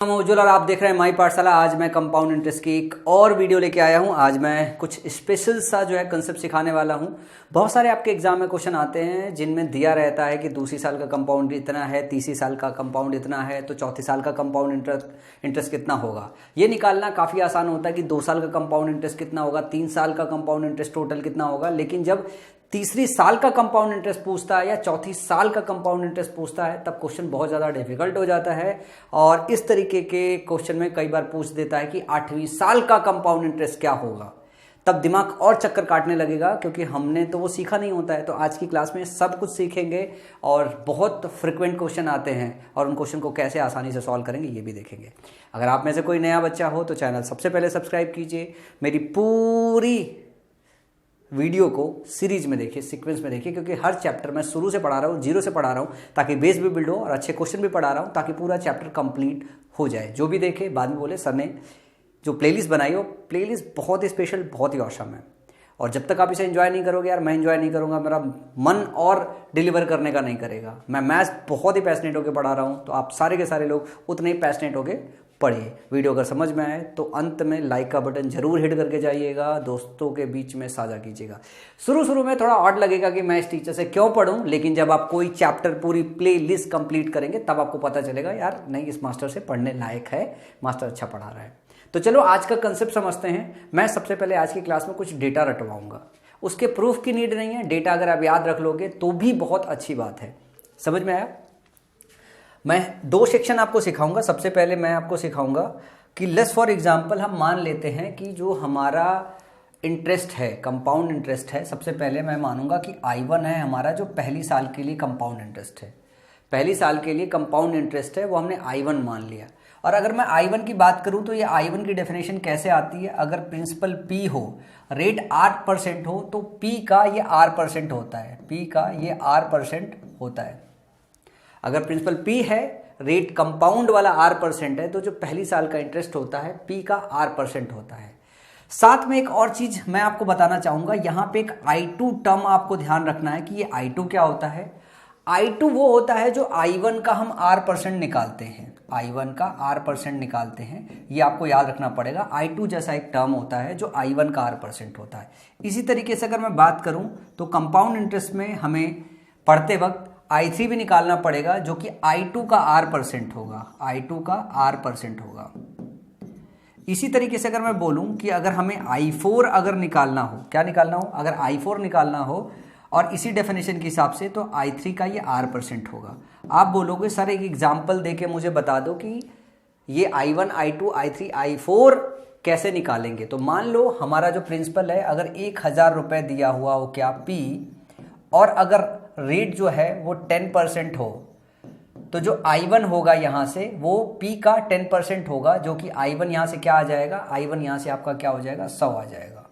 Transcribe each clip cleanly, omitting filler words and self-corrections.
मैं उज्ज्वल और आप देख रहे हैं माई पाठशाला। आज मैं कंपाउंड इंटरेस्ट की एक और वीडियो लेके आया हूं। आज मैं कुछ स्पेशल सा जो है कंसेप्ट सिखाने वाला हूं। बहुत सारे आपके एग्जाम में क्वेश्चन आते हैं जिनमें दिया रहता है कि दूसरी साल का कंपाउंड इतना है, तीसरी साल का कंपाउंड इतना है, तो चौथी साल का कंपाउंड इंटरेस्ट कितना होगा। ये निकालना काफ़ी आसान होता है कि 2 साल का कंपाउंड इंटरेस्ट कितना होगा, 3 साल का कंपाउंड इंटरेस्ट टोटल कितना होगा। लेकिन जब तीसरी साल का कंपाउंड इंटरेस्ट पूछता है या चौथी साल का कंपाउंड इंटरेस्ट पूछता है तब क्वेश्चन बहुत ज़्यादा डिफिकल्ट हो जाता है। और इस तरीके के क्वेश्चन में कई बार पूछ देता है कि 8वीं साल का कंपाउंड इंटरेस्ट क्या होगा। तब दिमाग और चक्कर काटने लगेगा क्योंकि हमने तो वो सीखा नहीं होता है। तो आज की क्लास में सब कुछ सीखेंगे और बहुत फ्रिक्वेंट क्वेश्चन आते हैं और उन क्वेश्चन को कैसे आसानी से सॉल्व करेंगे ये भी देखेंगे। अगर आप में से कोई नया बच्चा हो तो चैनल सबसे पहले सब्सक्राइब कीजिए। मेरी पूरी वीडियो को सीरीज में देखिए, सीक्वेंस में देखिए, क्योंकि हर चैप्टर मैं शुरू से पढ़ा रहा हूँ, जीरो से पढ़ा रहा हूँ ताकि बेस भी बिल्ड हो और अच्छे क्वेश्चन भी पढ़ा रहा हूँ ताकि पूरा चैप्टर कंप्लीट हो जाए। जो भी देखे बाद में बोले सर ने जो प्लेलिस्ट बनाई हो, प्लेलिस्ट बहुत ही स्पेशल, बहुत ही ऑसम है। और जब तक आप इसे एंजॉय नहीं करोगे यार, मैं एंजॉय नहीं करूँगा, मेरा मन और डिलीवर करने का नहीं करेगा। मैं मैथ्स बहुत ही पैशनेट होकर पढ़ा रहा हूँ, तो आप सारे के सारे लोग उतने ही पैशनेट होकर पढ़िए। वीडियो अगर समझ में आए तो अंत में लाइक का बटन जरूर हिट करके जाइएगा, दोस्तों के बीच में साझा कीजिएगा। शुरू में थोड़ा ऑड लगेगा कि मैं इस टीचर से क्यों पढ़ूं, लेकिन जब आप कोई चैप्टर पूरी प्ले लिस्ट कंप्लीट करेंगे तब आपको पता चलेगा यार नहीं, इस मास्टर से पढ़ने लायक है, मास्टर अच्छा पढ़ा रहा है। तो चलो आज का कंसेप्ट समझते हैं। मैं सबसे पहले आज की क्लास में कुछ डेटा रटवाऊंगा, उसके प्रूफ की नीड नहीं है। डेटा अगर आप याद रख लोगे तो भी बहुत अच्छी बात है। समझ में आया? मैं 2 सेक्शन आपको सिखाऊंगा। सबसे पहले मैं आपको सिखाऊंगा कि लेट्स फॉर एग्जांपल हम मान लेते हैं कि जो हमारा इंटरेस्ट है, कंपाउंड इंटरेस्ट है। सबसे पहले मैं मानूंगा कि I1 है हमारा, जो पहली साल के लिए कंपाउंड इंटरेस्ट है। पहली साल के लिए कंपाउंड इंटरेस्ट है, वो हमने I1 मान लिया। और अगर मैं I1 की बात करूं तो ये I1 की डेफिनेशन कैसे आती है? अगर प्रिंसिपल P हो, रेट 8% हो, तो P का ये R% होता है। P का ये R% होता है। अगर प्रिंसिपल P है, रेट कंपाउंड वाला R% है, तो जो पहली साल का इंटरेस्ट होता है P का R% होता है। साथ में एक और चीज मैं आपको बताना चाहूंगा, यहां पे एक I2 टर्म आपको ध्यान रखना है कि ये I2 क्या होता है। I2 वो होता है जो I1 का हम R% निकालते हैं, I1 का R% निकालते हैं, ये आपको याद रखना पड़ेगा। I2 जैसा एक टर्म होता है जो I1 का R% होता है। इसी तरीके से अगर मैं बात करूं तो कंपाउंड इंटरेस्ट में हमें पढ़ते वक्त I3 भी निकालना पड़ेगा जो कि I2 का R% होगा, I2 का R% होगा। इसी तरीके से अगर मैं बोलूं कि अगर हमें I4 अगर निकालना हो, क्या निकालना हो? अगर I4 निकालना हो और इसी डेफिनेशन के हिसाब से, तो I3 का ये R% होगा। आप बोलोगे सर एक एग्जाम्पल देके मुझे बता दो कि ये I1, I2, I3, I4 कैसे निकालेंगे। तो मान लो हमारा जो प्रिंसिपल है, अगर 1000 रुपये दिया हुआ हो क्या P, और अगर रेट जो है वो 10% हो, तो जो I1 होगा यहां से वो P का 10% होगा, जो कि I1 यहां से क्या आ जाएगा? I1 यहां से आपका क्या हो जाएगा? 100 आ जाएगा।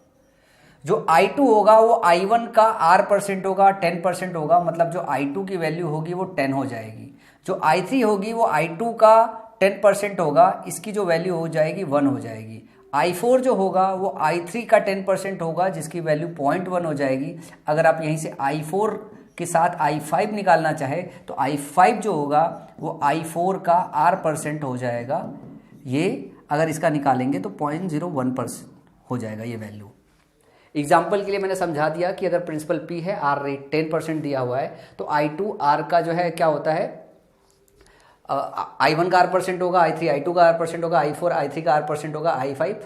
जो I2 होगा वो I1 का R% होगा, 10% होगा, मतलब जो I2 की वैल्यू होगी वो 10 हो जाएगी। जो I3 होगी वो I2 का 10% होगा, इसकी जो वैल्यू हो जाएगी 1 हो जाएगी। I4 जो होगा वो I3 का 10% होगा, जिसकी वैल्यू 0.1 हो जाएगी। अगर आप यहीं से I4 के साथ I5 निकालना चाहे तो I5 जो होगा वो I4 का R% हो जाएगा। ये अगर इसका निकालेंगे तो 0.01% हो जाएगा ये वैल्यू। एग्जाम्पल के लिए मैंने समझा दिया कि अगर प्रिंसिपल P है, R रेट 10% दिया हुआ है, तो I2 R का जो है क्या होता है? I1 का R% होगा, I3 I2 का R% होगा, I4 I3 का R% होगा, I5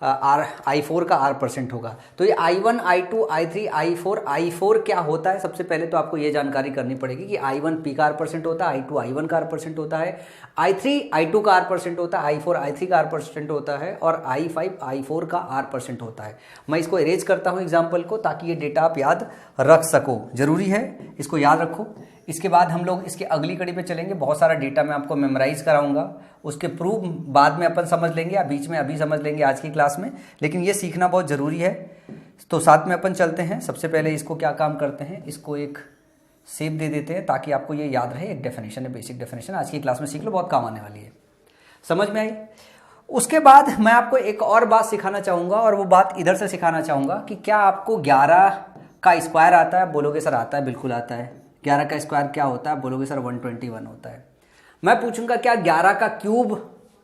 I4 का R% होगा। तो ये I1, I2, I3, I4 क्या होता है? सबसे पहले तो आपको ये जानकारी करनी पड़ेगी कि I1 P का R% होता है, I2 I1 का R% होता है, I3 I2 का R% होता है, I4 I3 का R% होता है और I5 I4 का R% होता है। मैं इसको इरेज करता हूँ एग्जाम्पल को, ताकि ये डेटा आप याद रख सको। जरूरी है, इसको याद रखो। इसके बाद हम लोग इसके अगली कड़ी पे चलेंगे। बहुत सारा डेटा मैं आपको मेमोराइज कराऊंगा, उसके प्रूफ बाद में अपन समझ लेंगे या बीच में अभी समझ लेंगे आज की क्लास में, लेकिन ये सीखना बहुत ज़रूरी है। तो साथ में अपन चलते हैं। सबसे पहले इसको क्या काम करते हैं, इसको एक सेव दे देते हैं ताकि आपको ये याद रहे। एक डेफिनेशन है, बेसिक डेफिनेशन, आज की क्लास में सीख लो, बहुत काम आने वाली है। समझ में आई? उसके बाद मैं आपको एक और बात सिखाना चाहूँगा, और वो बात इधर से सिखाना चाहूँगा कि क्या आपको 11 का स्क्वायर आता है? बोलोगे सर आता है, बिल्कुल आता है। 11 का स्क्वायर क्या होता है? बोलोगे सर 121 होता है। मैं पूछूंगा क्या 11 का क्यूब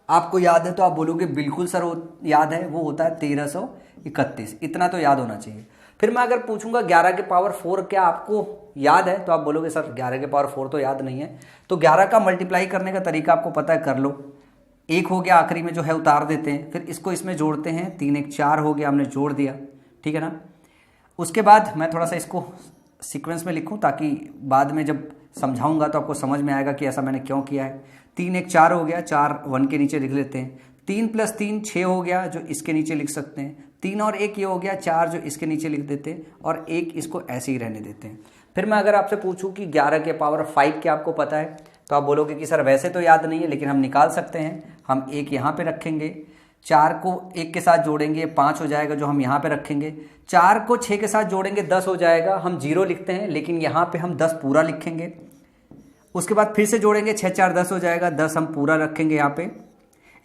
आपको याद है तो आप बोलोगे बिल्कुल सर याद है, वो होता है 1331, इतना तो याद होना चाहिए। फिर मैं अगर पूछूंगा 11 के पावर 4 क्या आपको याद है, तो आप बोलोगे सर 11 के पावर 4 तो याद नहीं है। तो 11 का मल्टीप्लाई करने का तरीका आपको पता है, कर लो। एक हो गया आखिरी में जो है उतार देते हैं, फिर इसको इसमें जोड़ते हैं, 3 1 4 हो गया, हमने जोड़ दिया, ठीक है ना। उसके बाद मैं थोड़ा सा इसको सीक्वेंस में लिखूं ताकि बाद में जब समझाऊंगा तो आपको समझ में आएगा कि ऐसा मैंने क्यों किया है। 3 1 4 हो गया, 4 1 के नीचे लिख लेते हैं। 3 + 3 6 हो गया, जो इसके नीचे लिख सकते हैं। 3 और 1 ये हो गया 4, जो इसके नीचे लिख देते हैं, और 1 इसको ऐसे ही रहने देते हैं। फिर मैं अगर आपसे पूछूं कि 11 के पावर 5 क्या आपको पता है, तो आप बोलोगे कि सर वैसे तो याद नहीं है, लेकिन हम निकाल सकते हैं। हम 1 यहाँ पे रखेंगे, 4 को 1 के साथ जोड़ेंगे 5 हो जाएगा, जो हम यहाँ पे रखेंगे। 4 को 6 के साथ जोड़ेंगे 10 हो जाएगा, हम 0 लिखते हैं, लेकिन यहाँ पे हम 10 पूरा लिखेंगे। उसके बाद फिर से जोड़ेंगे, 6 4 10 हो जाएगा, 10 हम पूरा रखेंगे यहाँ पे।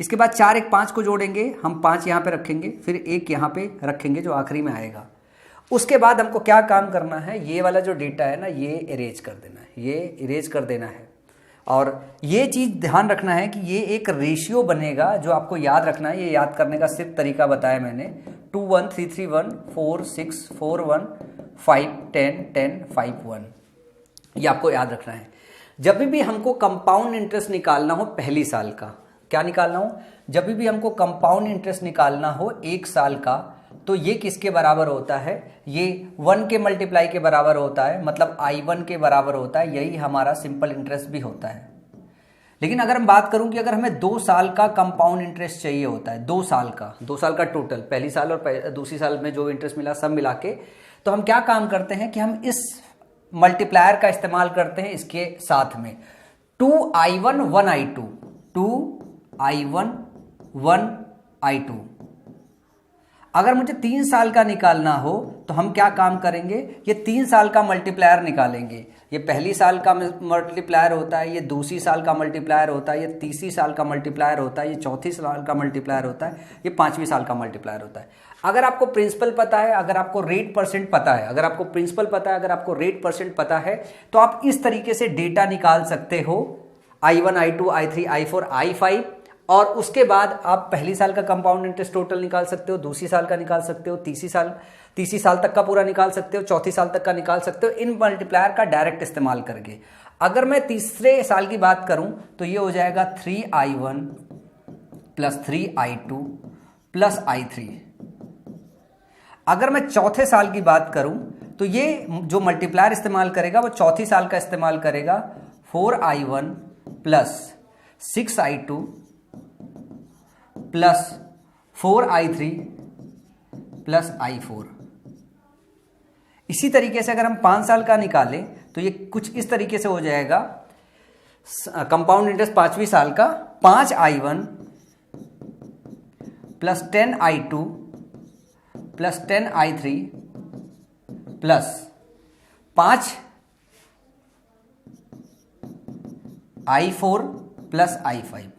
इसके बाद 4 1 5 को जोड़ेंगे, हम 5 यहाँ पे रखेंगे, फिर 1 यहाँ पे रखेंगे जो आखिरी में आएगा। उसके बाद हमको क्या काम करना है, ये वाला जो डेटा है ना, ये इरेज कर देना है, ये इरेज कर देना है। और ये चीज़ ध्यान रखना है कि ये एक रेशियो बनेगा जो आपको याद रखना है। ये याद करने का सिर्फ तरीका बताया मैंने, 2 1 3 3 1 4 6 4 1 5 10 10 5 1, ये आपको याद रखना है। जब भी हमको कंपाउंड इंटरेस्ट निकालना हो पहली साल का, क्या निकालना हो, जब भी हमको कंपाउंड इंटरेस्ट निकालना हो 1 साल का, तो ये किसके बराबर होता है, ये 1 के मल्टीप्लाई के बराबर होता है, मतलब I1 के बराबर होता है। यही हमारा सिंपल इंटरेस्ट भी होता है। लेकिन अगर हम बात करूं कि अगर हमें 2 साल का कंपाउंड इंटरेस्ट चाहिए होता है, 2 साल का टोटल, पहली साल और दूसरी साल में जो इंटरेस्ट मिला सब मिला के, तो हम क्या काम करते हैं कि हम इस मल्टीप्लायर का इस्तेमाल करते हैं इसके साथ में। 2I1 1I2, 2I1 1I2। अगर मुझे 3 साल का निकालना हो तो हम क्या काम करेंगे, ये 3 साल का मल्टीप्लायर निकालेंगे। ये पहली साल का मल्टीप्लायर होता है, ये दूसरी साल का मल्टीप्लायर होता है, ये तीसरी साल का मल्टीप्लायर होता है, ये चौथी साल का मल्टीप्लायर होता है, ये 5वीं साल का मल्टीप्लायर होता है। अगर आपको प्रिंसिपल पता है, अगर आपको रेट परसेंट पता है, अगर आपको प्रिंसिपल पता है, अगर आपको रेट परसेंट पता है, तो आप इस तरीके से डेटा निकाल सकते हो, I1 I2 I3 I4 I5। और उसके बाद आप पहली साल का कंपाउंड इंटरेस्ट टोटल निकाल सकते हो, दूसरी साल का निकाल सकते हो, तीसरी साल तक का पूरा निकाल सकते हो, चौथी साल तक का निकाल सकते हो, इन मल्टीप्लायर का डायरेक्ट इस्तेमाल करके। अगर मैं तीसरे साल की बात करूं तो ये हो जाएगा 3I1 + 3I2 + I3। अगर मैं चौथे साल की बात करूं तो ये जो मल्टीप्लायर इस्तेमाल करेगा वो चौथी साल का इस्तेमाल करेगा, 4I1 + 6I2 + 4I3 + I4। इसी तरीके से अगर हम 5 साल का निकालें तो ये कुछ इस तरीके से हो जाएगा, कंपाउंड इंटरेस्ट 5वीं साल का, 5I1 + 10I2 + 10I3 + 5I4 + I5।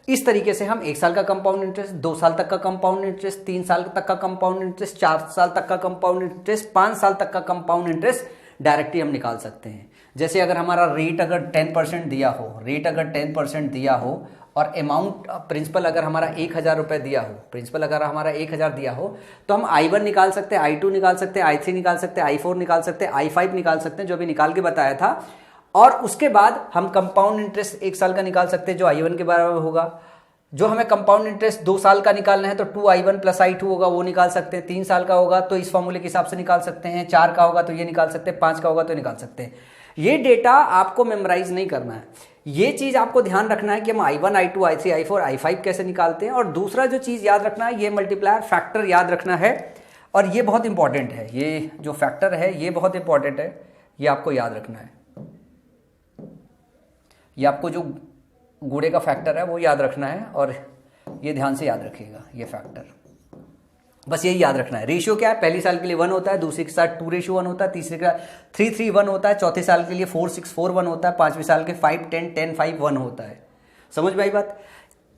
इस तरीके से हम 1 साल का कंपाउंड इंटरेस्ट, 2 साल तक का कंपाउंड इंटरेस्ट, 3 साल तक का कंपाउंड इंटरेस्ट, 4 साल तक का कंपाउंड इंटरेस्ट, 5 साल तक का कंपाउंड इंटरेस्ट डायरेक्टली हम निकाल सकते हैं। जैसे अगर हमारा रेट अगर 10% दिया हो, रेट अगर 10% दिया हो और अमाउंट प्रिंसिपल अगर हमारा 1000 रुपये दिया हो, प्रिंसिपल अगर हमारा 1000 दिया हो, तो हम I1 निकाल सकते हैं, I2 निकाल सकते हैं, I3 निकाल सकते हैं, I4 निकाल सकते हैं, I5 निकाल सकते हैं, जो भी निकाल के बताया था। और उसके बाद हम कंपाउंड इंटरेस्ट 1 साल का निकाल सकते हैं जो I1 के बराबर होगा। जो हमें कंपाउंड इंटरेस्ट 2 साल का निकालना है तो 2I1 + I2 होगा, वो निकाल सकते हैं। 3 साल का होगा तो इस फॉर्मूले के हिसाब से निकाल सकते हैं। 4 का होगा तो ये निकाल सकते हैं, 5 का होगा तो निकाल सकते हैं। ये डेटा आपको मेमोराइज नहीं करना है, ये चीज आपको ध्यान रखना है कि हम I1 I2 I3 I4 I5 कैसे निकालते हैं। और दूसरा जो चीज याद रखना है, ये मल्टीप्लायर फैक्टर याद रखना है, और ये बहुत इंपॉर्टेंट है। ये जो फैक्टर है ये बहुत इंपॉर्टेंट है, ये आपको याद रखना है। ये आपको जो गुड़े का फैक्टर है वो याद रखना है, और ये ध्यान से याद रखिएगा ये फैक्टर, बस यही याद रखना है। रेशियो क्या है, पहली साल के लिए 1 होता है, दूसरे के साथ 2:1 होता है, तीसरे का 3:1 होता है, चौथे साल के लिए 4:6:4:1 होता है, 5वें साल के 5:10:10:5:1 होता है। समझ में आई बात।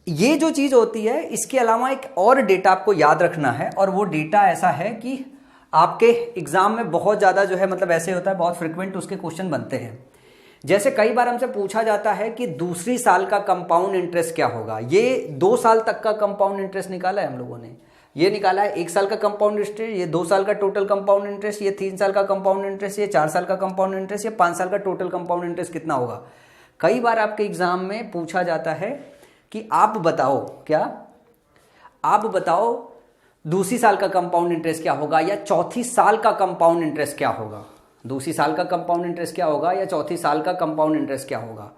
ये जो चीज होती है, इसके अलावा एक और डेटा आपको याद रखना है, और वो डेटा ऐसा है कि आपके एग्जाम में बहुत ज्यादा जो है मतलब ऐसे होता है, बहुत फ्रिक्वेंट उसके क्वेश्चन बनते हैं। जैसे कई बार हमसे पूछा जाता है कि दूसरी साल का कंपाउंड इंटरेस्ट क्या होगा। ये 2 साल तक का कंपाउंड इंटरेस्ट निकाला है हम लोगों ने, ये निकाला है 1 साल का कंपाउंड इंटरेस्ट, ये 2 साल का टोटल कंपाउंड इंटरेस्ट, ये 3 साल का कंपाउंड इंटरेस्ट, ये 4 साल का कंपाउंड इंटरेस्ट, ये 5 साल का टोटल कंपाउंड इंटरेस्ट कितना होगा। कई बार आपके एग्जाम में पूछा जाता है कि आप बताओ, क्या आप बताओ दूसरी साल का कंपाउंड इंटरेस्ट क्या होगा या चौथी साल का कंपाउंड इंटरेस्ट क्या होगा। दूसरी साल का कंपाउंड इंटरेस्ट क्या होगा या चौथी साल का कंपाउंड इंटरेस्ट क्या होगा।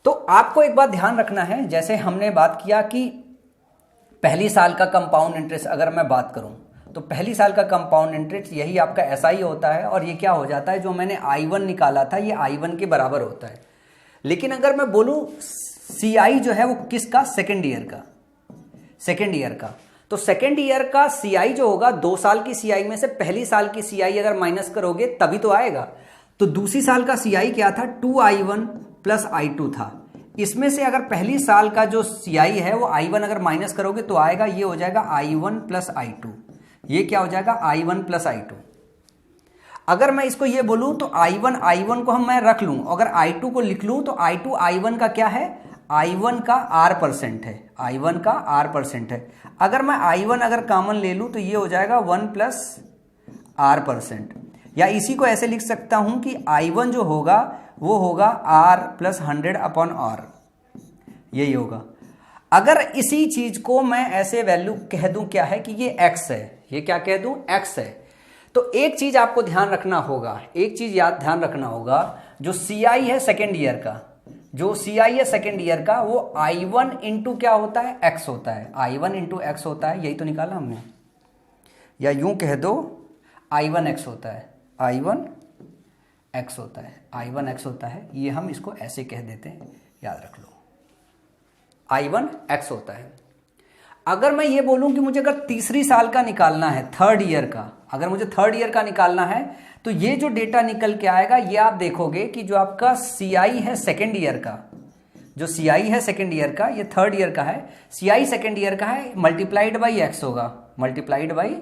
तो आपको एक बात ध्यान रखना है, जैसे हमने बात किया कि पहली साल का कंपाउंड इंटरेस्ट अगर मैं बात करूं तो पहली साल का कंपाउंड इंटरेस्ट यही आपका SI होता है और ये क्या हो जाता है, जो मैंने I1 निकाला था ये I1 के बराबर होता है। लेकिन अगर मैं बोलूं CI जो है वो किसका, सेकेंड ईयर का, सेकेंड ईयर का, तो सेकेंड ईयर का CI जो होगा 2 साल की CI में से पहली साल की CI अगर माइनस करोगे तभी तो आएगा। तो दूसरी साल का CI क्या था, 2I1 प्लस I2 था। इसमें से अगर पहली साल का जो CI है वो I1 अगर माइनस करोगे तो आएगा, ये हो जाएगा I1 प्लस I2। ये क्या हो जाएगा, I1 प्लस I2। अगर मैं इसको ये बोलूं तो I1 को मैं रख लूं, अगर I2 को लिख लूं तो I2 I1 का क्या है, I1 का R% है, I1 का R% है। अगर मैं I1 अगर कॉमन ले लूं तो ये हो जाएगा 1 प्लस R%, या इसी को ऐसे लिख सकता हूं कि I1 जो होगा वो होगा R प्लस 100 अपॉन R, यही होगा। अगर इसी चीज को मैं ऐसे वैल्यू कह दूं क्या है कि ये X है, ये क्या कह दूं, X है, तो एक चीज आपको ध्यान रखना होगा, एक चीज याद ध्यान रखना होगा, जो CI है सेकेंड ईयर का, जो CI है सेकेंड ईयर का वो I1 इंटू क्या होता है, X होता है, I1 इंटू X होता है, यही तो निकाला हमने, या यूं कह दो I1X होता है, I1X होता है, I1X होता है, ये हम इसको ऐसे कह देते हैं, याद रख लो, I1X होता है। अगर मैं ये बोलूं कि मुझे अगर तीसरी साल का निकालना है, थर्ड ईयर का, अगर मुझे थर्ड ईयर का निकालना है तो ये जो डेटा निकल के आएगा ये आप देखोगे कि जो आपका CI है सेकेंड ईयर का, जो CI है सेकेंड ईयर का, ये थर्ड ईयर का है, CI सेकेंड ईयर का है, मल्टीप्लाइड बाई X होगा, मल्टीप्लाइड बाई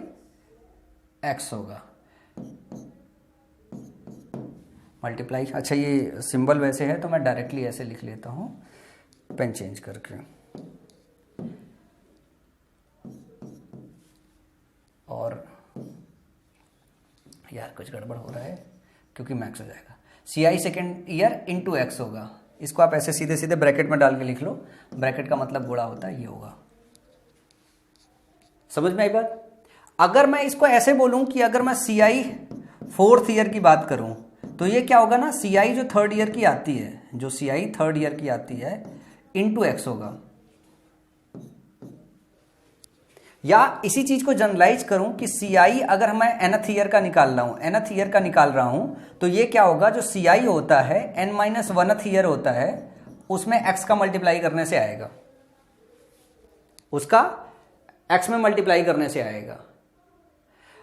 X होगा, मल्टीप्लाई। अच्छा ये सिंबल वैसे है तो मैं डायरेक्टली ऐसे लिख लेता हूं पेन चेंज करके, और यार कुछ गड़बड़ हो रहा है क्योंकि मैक्स हो जाएगा, CI second year into X होगा। इसको आप ऐसे सीधे सीधे ब्रैकेट में डाल के लिख लो, ब्रैकेट का मतलब गुणा होता है, ये होगा। समझ में आई बात। अगर मैं इसको ऐसे बोलूं कि अगर मैं CI फोर्थ ईयर की बात करूं तो ये क्या होगा ना, CI जो थर्ड ईयर की आती है, जो CI थर्ड ईयर की आती है इंटू X होगा। या इसी चीज को जनरलाइज करूं कि CI अगर मैं nth ईयर का निकाल रहा हूं, nth ईयर का निकाल रहा हूं तो ये क्या होगा, जो CI होता है n-1th ईयर होता है उसमें X का मल्टीप्लाई करने से आएगा, उसका X में मल्टीप्लाई करने से आएगा।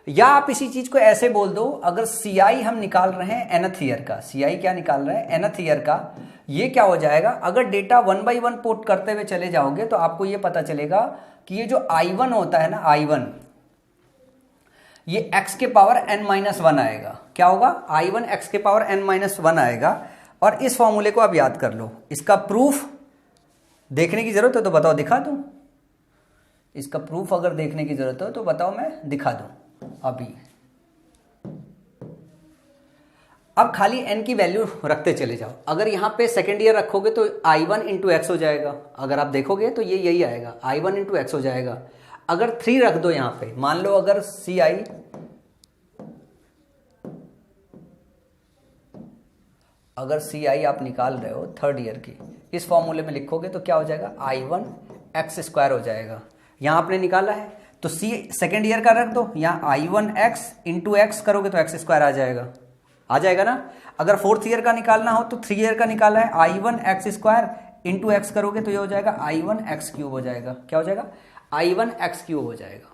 या आप इसी चीज को ऐसे बोल दो, अगर CI हम निकाल रहे हैं nth ईयर का, CI क्या निकाल रहे हैं nth ईयर का, ये क्या हो जाएगा, अगर डेटा 1 by 1 पुट करते हुए चले जाओगे तो आपको ये पता चलेगा कि ये जो I1 होता है ना, I1 ये x के पावर n-1 आएगा। क्या होगा, I1 x के पावर n-1 आएगा। और इस फॉर्मूले को आप याद कर लो। इसका प्रूफ देखने की जरूरत है तो बताओ, दिखा दूं? इसका प्रूफ अगर देखने की जरूरत हो तो बताओ, मैं दिखा दूं अभी। अब खाली n की वैल्यू रखते चले जाओ। अगर यहां पे सेकेंड ईयर रखोगे तो I1 इंटू एक्स हो जाएगा। अगर आप देखोगे तो ये यही आएगा, I1 इंटू एक्स हो जाएगा। अगर 3 रख दो यहां पे, मान लो अगर CI आप निकाल रहे हो थर्ड ईयर की, इस फॉर्मूले में लिखोगे तो क्या हो जाएगा, I1 एक्स स्क्वायर हो जाएगा। यहां आपने निकाला है तो सेकेंड ईयर का रख दो, यहां I1 एक्स इंटू एक्स करोगे तो एक्स स्क्वायर आ जाएगा ना। अगर फोर्थ ईयर का निकालना हो तो 3 ईयर का निकाला है, I1 x square into x करोगे तो ये हो जाएगा I1 एक्स क्यूब हो जाएगा। क्या हो जाएगा, I1 एक्स क्यूब हो जाएगा।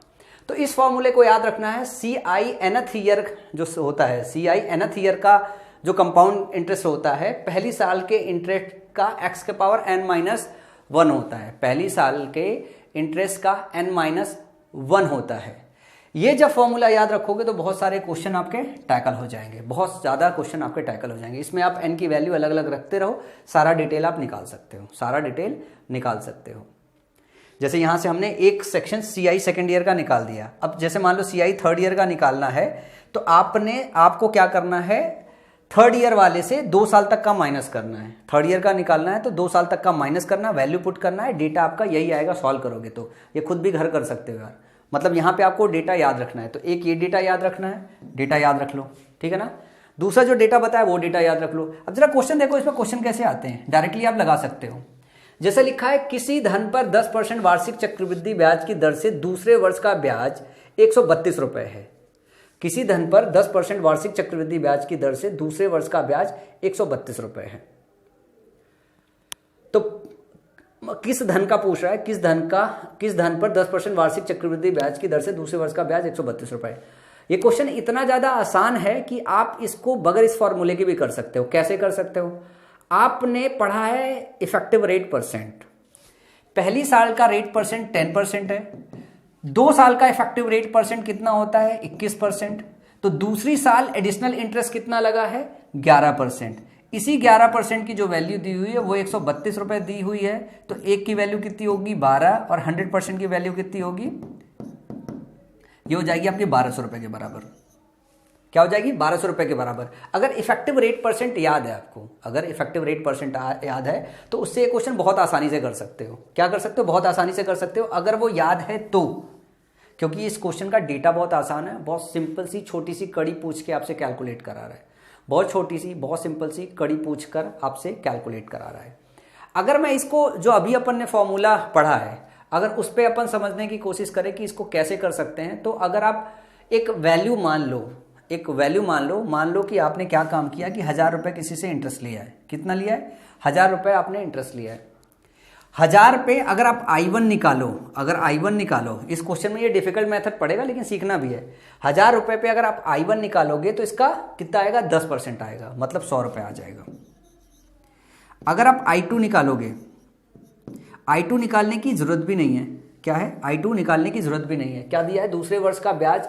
तो इस फॉर्मूले को याद रखना है। CI nth ईयर जो होता है, CI nth ईयर का जो कंपाउंड इंटरेस्ट होता है, पहली साल के इंटरेस्ट का x के पावर n-1 होता है। पहली साल के इंटरेस्ट का n-1 होता है। ये जब फॉर्मूला याद रखोगे तो बहुत सारे क्वेश्चन आपके टैकल हो जाएंगे, बहुत ज़्यादा क्वेश्चन आपके टैकल हो जाएंगे। इसमें आप n की वैल्यू अलग अलग रखते रहो, सारा डिटेल आप निकाल सकते हो, सारा डिटेल निकाल सकते हो। जैसे यहाँ से हमने एक सेक्शन CI सेकेंड ईयर का निकाल दिया। अब जैसे मान लो CI थर्ड ईयर का निकालना है तो आपको क्या करना है, थर्ड ईयर वाले से 2 साल तक का माइनस करना है। थर्ड ईयर का निकालना है तो 2 साल तक का माइनस करना, वैल्यू पुट करना है, डेटा आपका यही आएगा। सॉल्व करोगे तो ये खुद भी घर कर सकते हो यार, मतलब यहाँ पे आपको डेटा याद रखना है। तो एक ये डेटा याद रखना है, डेटा याद रख लो, ठीक है ना। दूसरा जो डेटा बताया वो डेटा याद रख लो। अब जरा क्वेश्चन देखो, इसमें क्वेश्चन कैसे आते हैं, डायरेक्टली आप लगा सकते हो। जैसे लिखा है, किसी धन पर 10% वार्षिक चक्रवृद्धि ब्याज की दर से दूसरे वर्ष का ब्याज 132 रुपए है। किसी धन पर 10% वार्षिक चक्रवृद्धि ब्याज की दर से दूसरे वर्ष का ब्याज 132 रुपए है। तो किस धन का पूछ रहा है, किस धन पर 10% वार्षिक चक्रवृद्धि ब्याज की दर से दूसरे वर्ष का ब्याज 132 रुपए। ये क्वेश्चन इतना ज्यादा आसान है कि आप इसको बगैर इस फॉर्मूले के भी कर सकते हो। कैसे कर सकते हो, आपने पढ़ा है इफेक्टिव रेट परसेंट, पहली साल का रेट परसेंट 10% है, 2 साल का इफेक्टिव रेट परसेंट कितना होता है 21%, तो दूसरी साल एडिशनल इंटरेस्ट कितना लगा है 11%। इसी 11% की जो वैल्यू दी हुई है वो 132 रुपए दी हुई है, तो एक की वैल्यू कितनी होगी 12 और 100% की वैल्यू कितनी होगी, ये हो जाएगी आपकी 1200 रुपए के बराबर। क्या हो जाएगी 1200 रुपए के बराबर। अगर इफेक्टिव रेट परसेंट याद है आपको, अगर इफेक्टिव रेट परसेंट याद है तो उससे ये क्वेश्चन बहुत आसानी से कर सकते हो। क्या कर सकते हो, बहुत आसानी से कर सकते हो अगर वो याद है तो, क्योंकि इस क्वेश्चन का डेटा बहुत आसान है। बहुत सिंपल सी छोटी सी कड़ी पूछ के आपसे कैलकुलेट करा रहा है, बहुत छोटी सी बहुत सिंपल सी कड़ी पूछ कर आपसे कैलकुलेट करा रहा है। अगर मैं इसको जो अभी अपन ने फॉर्मूला पढ़ा है, अगर उस पर अपन समझने की कोशिश करें कि इसको कैसे कर सकते हैं, तो अगर आप एक वैल्यू मान लो कि आपने क्या काम किया कि 1000 रुपए किसी से इंटरेस्ट लिया है। कितना लिया है 1000 रुपए आपने इंटरेस्ट लिया है। 1000 पे अगर आप I1 निकालो, इस क्वेश्चन में ये डिफिकल्ट मेथड पड़ेगा लेकिन सीखना भी है। 1000 रुपए पे अगर आप I1 निकालोगे तो इसका कितना आएगा 10% आएगा, मतलब 100 रुपए आ जाएगा। अगर आप I2 निकालोगे, I2 निकालने की जरूरत भी नहीं है। क्या है, I2 निकालने की जरूरत भी नहीं है। क्या दिया है, दूसरे वर्ष का ब्याज,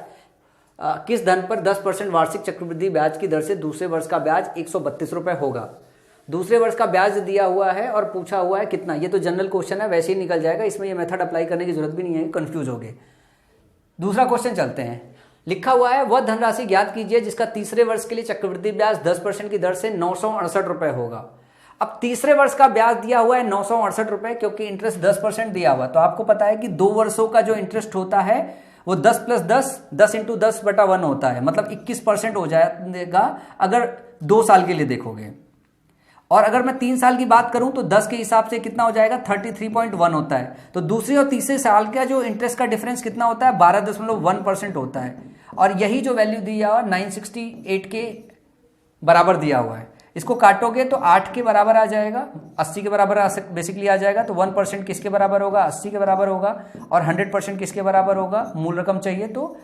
किस धन पर 10% वार्षिक चक्रवृद्धि ब्याज की दर से दूसरे वर्ष का ब्याज 132 रुपए होगा। दूसरे वर्ष का ब्याज दिया हुआ है और पूछा हुआ है कितना। ये तो जनरल क्वेश्चन है, वैसे ही निकल जाएगा, इसमें ये मेथड अप्लाई करने की जरूरत भी नहीं है, कंफ्यूज हो गए। दूसरा क्वेश्चन चलते हैं। लिखा हुआ है, वह धनराशि ज्ञात कीजिए जिसका तीसरे वर्ष के लिए चक्रवृद्धि ब्याज 10% की दर से 968 रुपए होगा। अब तीसरे वर्ष का ब्याज दिया हुआ है 968 रुपए, क्योंकि इंटरेस्ट 10% दिया हुआ, तो आपको पता है कि 2 वर्षों का जो इंटरेस्ट होता है वो 10 + 10 इंटू 10/1 होता है, मतलब 21% हो जाएगा अगर 2 साल के लिए देखोगे। और अगर मैं 3 साल की बात करूं तो 10 के हिसाब से कितना हो जाएगा 33.1 होता है। तो दूसरे और तीसरे साल का जो इंटरेस्ट का डिफरेंस कितना होता है 12.1% होता है। और यही जो वैल्यू दिया हुआ 968 के बराबर दिया हुआ है, इसको काटोगे तो 8 के बराबर आ जाएगा, 80 के बराबर बेसिकली आ जाएगा। तो 1% किसके बराबर होगा 80 के बराबर होगा, और 100% किसके बराबर होगा, मूल रकम चाहिए तो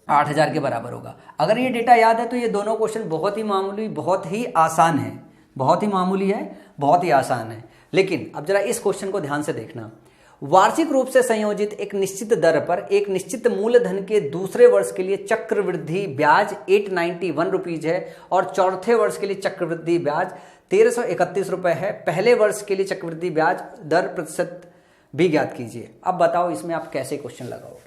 8000 के बराबर होगा। अगर ये डेटा याद है तो ये दोनों क्वेश्चन बहुत ही मामूली, बहुत ही आसान है, बहुत ही मामूली है, बहुत ही आसान है। लेकिन अब जरा इस क्वेश्चन को ध्यान से देखना। वार्षिक रूप से संयोजित एक निश्चित दर पर एक निश्चित मूलधन के दूसरे वर्ष के लिए चक्रवृद्धि ब्याज 891 रुपीज है और चौथे वर्ष के लिए चक्रवृद्धि ब्याज 1331 रुपए है। पहले वर्ष के लिए चक्रवृद्धि ब्याज दर प्रतिशत भी ज्ञात कीजिए। अब बताओ इसमें आप कैसे क्वेश्चन लगाओगे।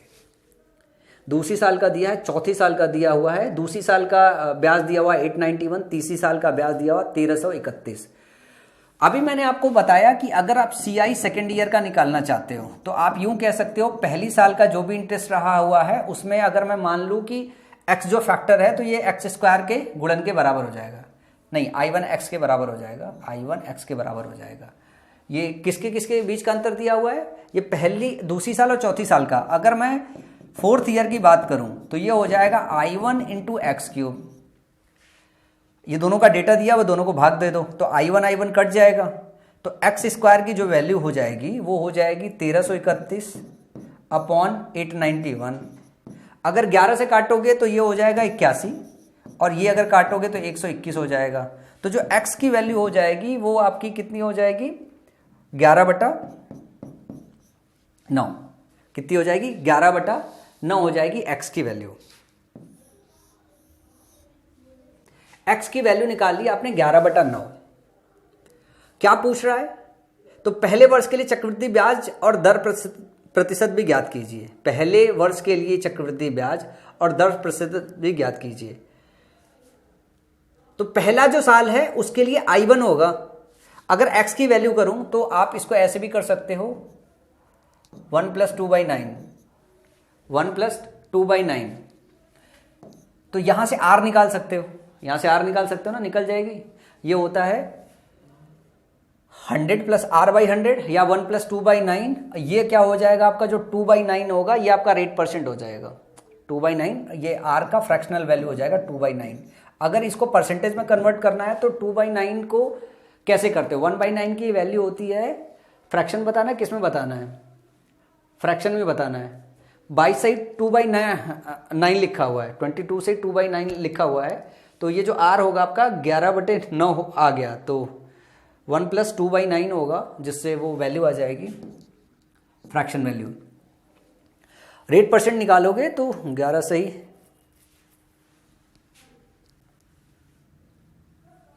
दूसरी साल का दिया है, चौथी साल का दिया हुआ है, दूसरी साल का ब्याज दिया हुआ 891, तीसरी साल का ब्याज दिया हुआ 1331। अभी मैंने आपको बताया कि अगर आप CI सेकेंड ईयर का निकालना चाहते हो तो आप यूं कह सकते हो, पहली साल का जो भी इंटरेस्ट रहा हुआ है उसमें अगर मैं मान लूं कि x जो फैक्टर है तो ये x² के गुणन के बराबर हो जाएगा। नहीं, I1 x के बराबर हो जाएगा, I1 x के बराबर हो जाएगा। ये किसके किसके बीच का अंतर दिया हुआ है, ये पहली दूसरी साल और चौथी साल का। अगर मैं 4th ईयर की बात करूं तो ये हो जाएगा I1 × x³। ये दोनों का डेटा दिया, वो दोनों को भाग दे दो तो I1 कट जाएगा, तो x² की जो वैल्यू हो जाएगी वो हो जाएगी 1331/891। अगर 11 से काटोगे तो ये हो जाएगा 81, और ये अगर काटोगे तो 121 हो जाएगा। तो जो x की वैल्यू हो जाएगी वो आपकी कितनी हो जाएगी 11/9। कितनी हो जाएगी 11/9 9 हो जाएगी एक्स की वैल्यू। एक्स की वैल्यू निकाल ली आपने 11/9। क्या पूछ रहा है? तो पहले वर्ष के लिए चक्रवृद्धि ब्याज और दर प्रतिशत भी ज्ञात कीजिए। पहले वर्ष के लिए चक्रवृद्धि ब्याज और दर प्रतिशत भी ज्ञात कीजिए। तो पहला जो साल है उसके लिए I1 होगा। अगर x की वैल्यू करूं तो आप इसको ऐसे भी कर सकते हो 1 + 2/9, 1 + 2/9। तो यहां से r निकाल सकते हो, यहां से r निकाल सकते हो ना, निकल जाएगी। ये होता है 100 + r/100 या 1 + 2/9। ये क्या हो जाएगा आपका, जो 2/9 होगा ये आपका रेट परसेंट हो जाएगा। 2/9 ये r का फ्रैक्शनल वैल्यू हो जाएगा 2/9। अगर इसको परसेंटेज में कन्वर्ट करना है तो 2/9 को कैसे करते हो? 1/9 की वैल्यू होती है, फ्रैक्शन बताना है, किस में बताना है? फ्रैक्शन में बताना है। 22 से 2/9 लिखा हुआ है, 22 से 2/9 लिखा हुआ है। तो ये जो r होगा आपका 11/9 आ गया, तो 1 + 2/9 होगा, जिससे वो वैल्यू आ जाएगी फ्रैक्शन वैल्यू। रेट परसेंट निकालोगे तो 11 सही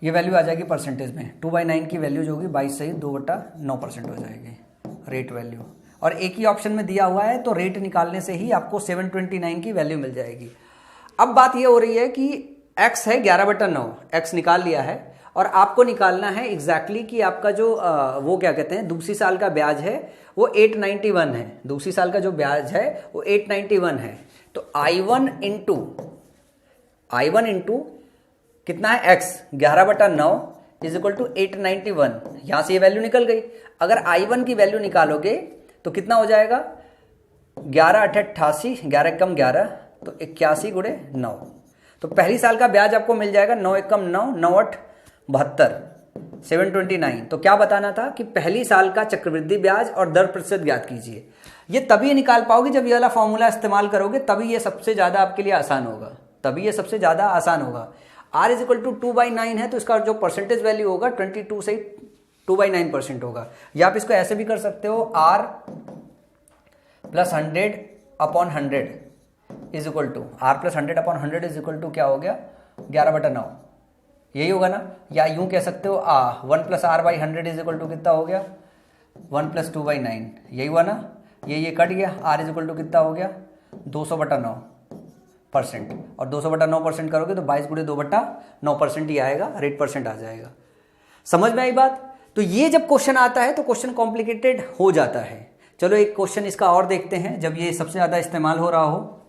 ये वैल्यू आ जाएगी परसेंटेज में। 2/9 की वैल्यू जो होगी 22 सही 2/9% हो जाएगी रेट वैल्यू। और एक ही ऑप्शन में दिया हुआ है तो रेट निकालने से ही आपको 729 की वैल्यू मिल जाएगी। अब बात ये हो रही है कि x है 11/9, x निकाल लिया है और आपको निकालना है एग्जैक्टली कि आपका जो वो क्या कहते हैं दूसरी साल का ब्याज है वो 891 है। दूसरी साल का जो ब्याज है वो 891 है। तो I1 इंटू कितना है x 11/9 = 891। यहां से ये वैल्यू निकल गई। अगर I1 की वैल्यू निकालोगे तो कितना हो जाएगा 11 8 88, 11 कम 11 तो 81 × 9। तो पहली साल का ब्याज आपको मिल जाएगा 9 1 कम 9, 9 8 72, 729। तो क्या बताना था कि पहली साल का चक्रवृद्धि ब्याज और दर प्रतिशत ज्ञात कीजिए। ये तभी निकाल पाओगे जब ये वाला फॉर्मूला इस्तेमाल करोगे, तभी ये सबसे ज्यादा आपके लिए आसान होगा, तभी ये सबसे ज्यादा आसान होगा। r = 2/9 है तो इसका जो परसेंटेज वैल्यू होगा 22 से 2/9% होगा। या आप इसको ऐसे भी कर सकते हो r + 100/100 r + 100/100 क्या हो गया 11/9, यही होगा ना। या यूं कह सकते हो 1 + r/100 कितना हो गया 1 + 2/9, यही हुआ ना। ये कट गया, r = कितना हो गया 200/9%। और 200/9% करोगे तो 22 × 2/9% ही आएगा, रेट परसेंट आ जाएगा। समझ में आई बात? तो ये जब क्वेश्चन आता है तो क्वेश्चन कॉम्प्लिकेटेड हो जाता है। चलो एक क्वेश्चन इसका और देखते हैं जब ये सबसे ज्यादा इस्तेमाल हो रहा हो।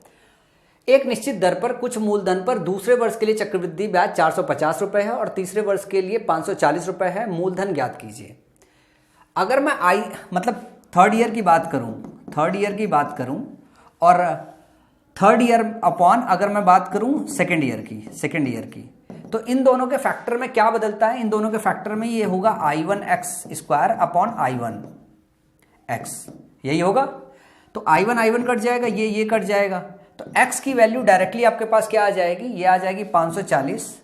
एक निश्चित दर पर कुछ मूलधन पर दूसरे वर्ष के लिए चक्रवृद्धि ब्याज 450 रुपए है और तीसरे वर्ष के लिए 540 रुपए है। मूलधन ज्ञात कीजिए। अगर मैं मतलब थर्ड ईयर की बात करूं और थर्ड ईयर अपॉन अगर मैं बात करूं सेकेंड ईयर की, तो इन दोनों के फैक्टर में क्या बदलता है? इन दोनों के फैक्टर में ये होगा I1x² अपॉन I1x, यही होगा। तो I1 कट जाएगा, ये कट जाएगा। तो x की वैल्यू डायरेक्टली आपके पास क्या आ जाएगी? ये आ जाएगी 540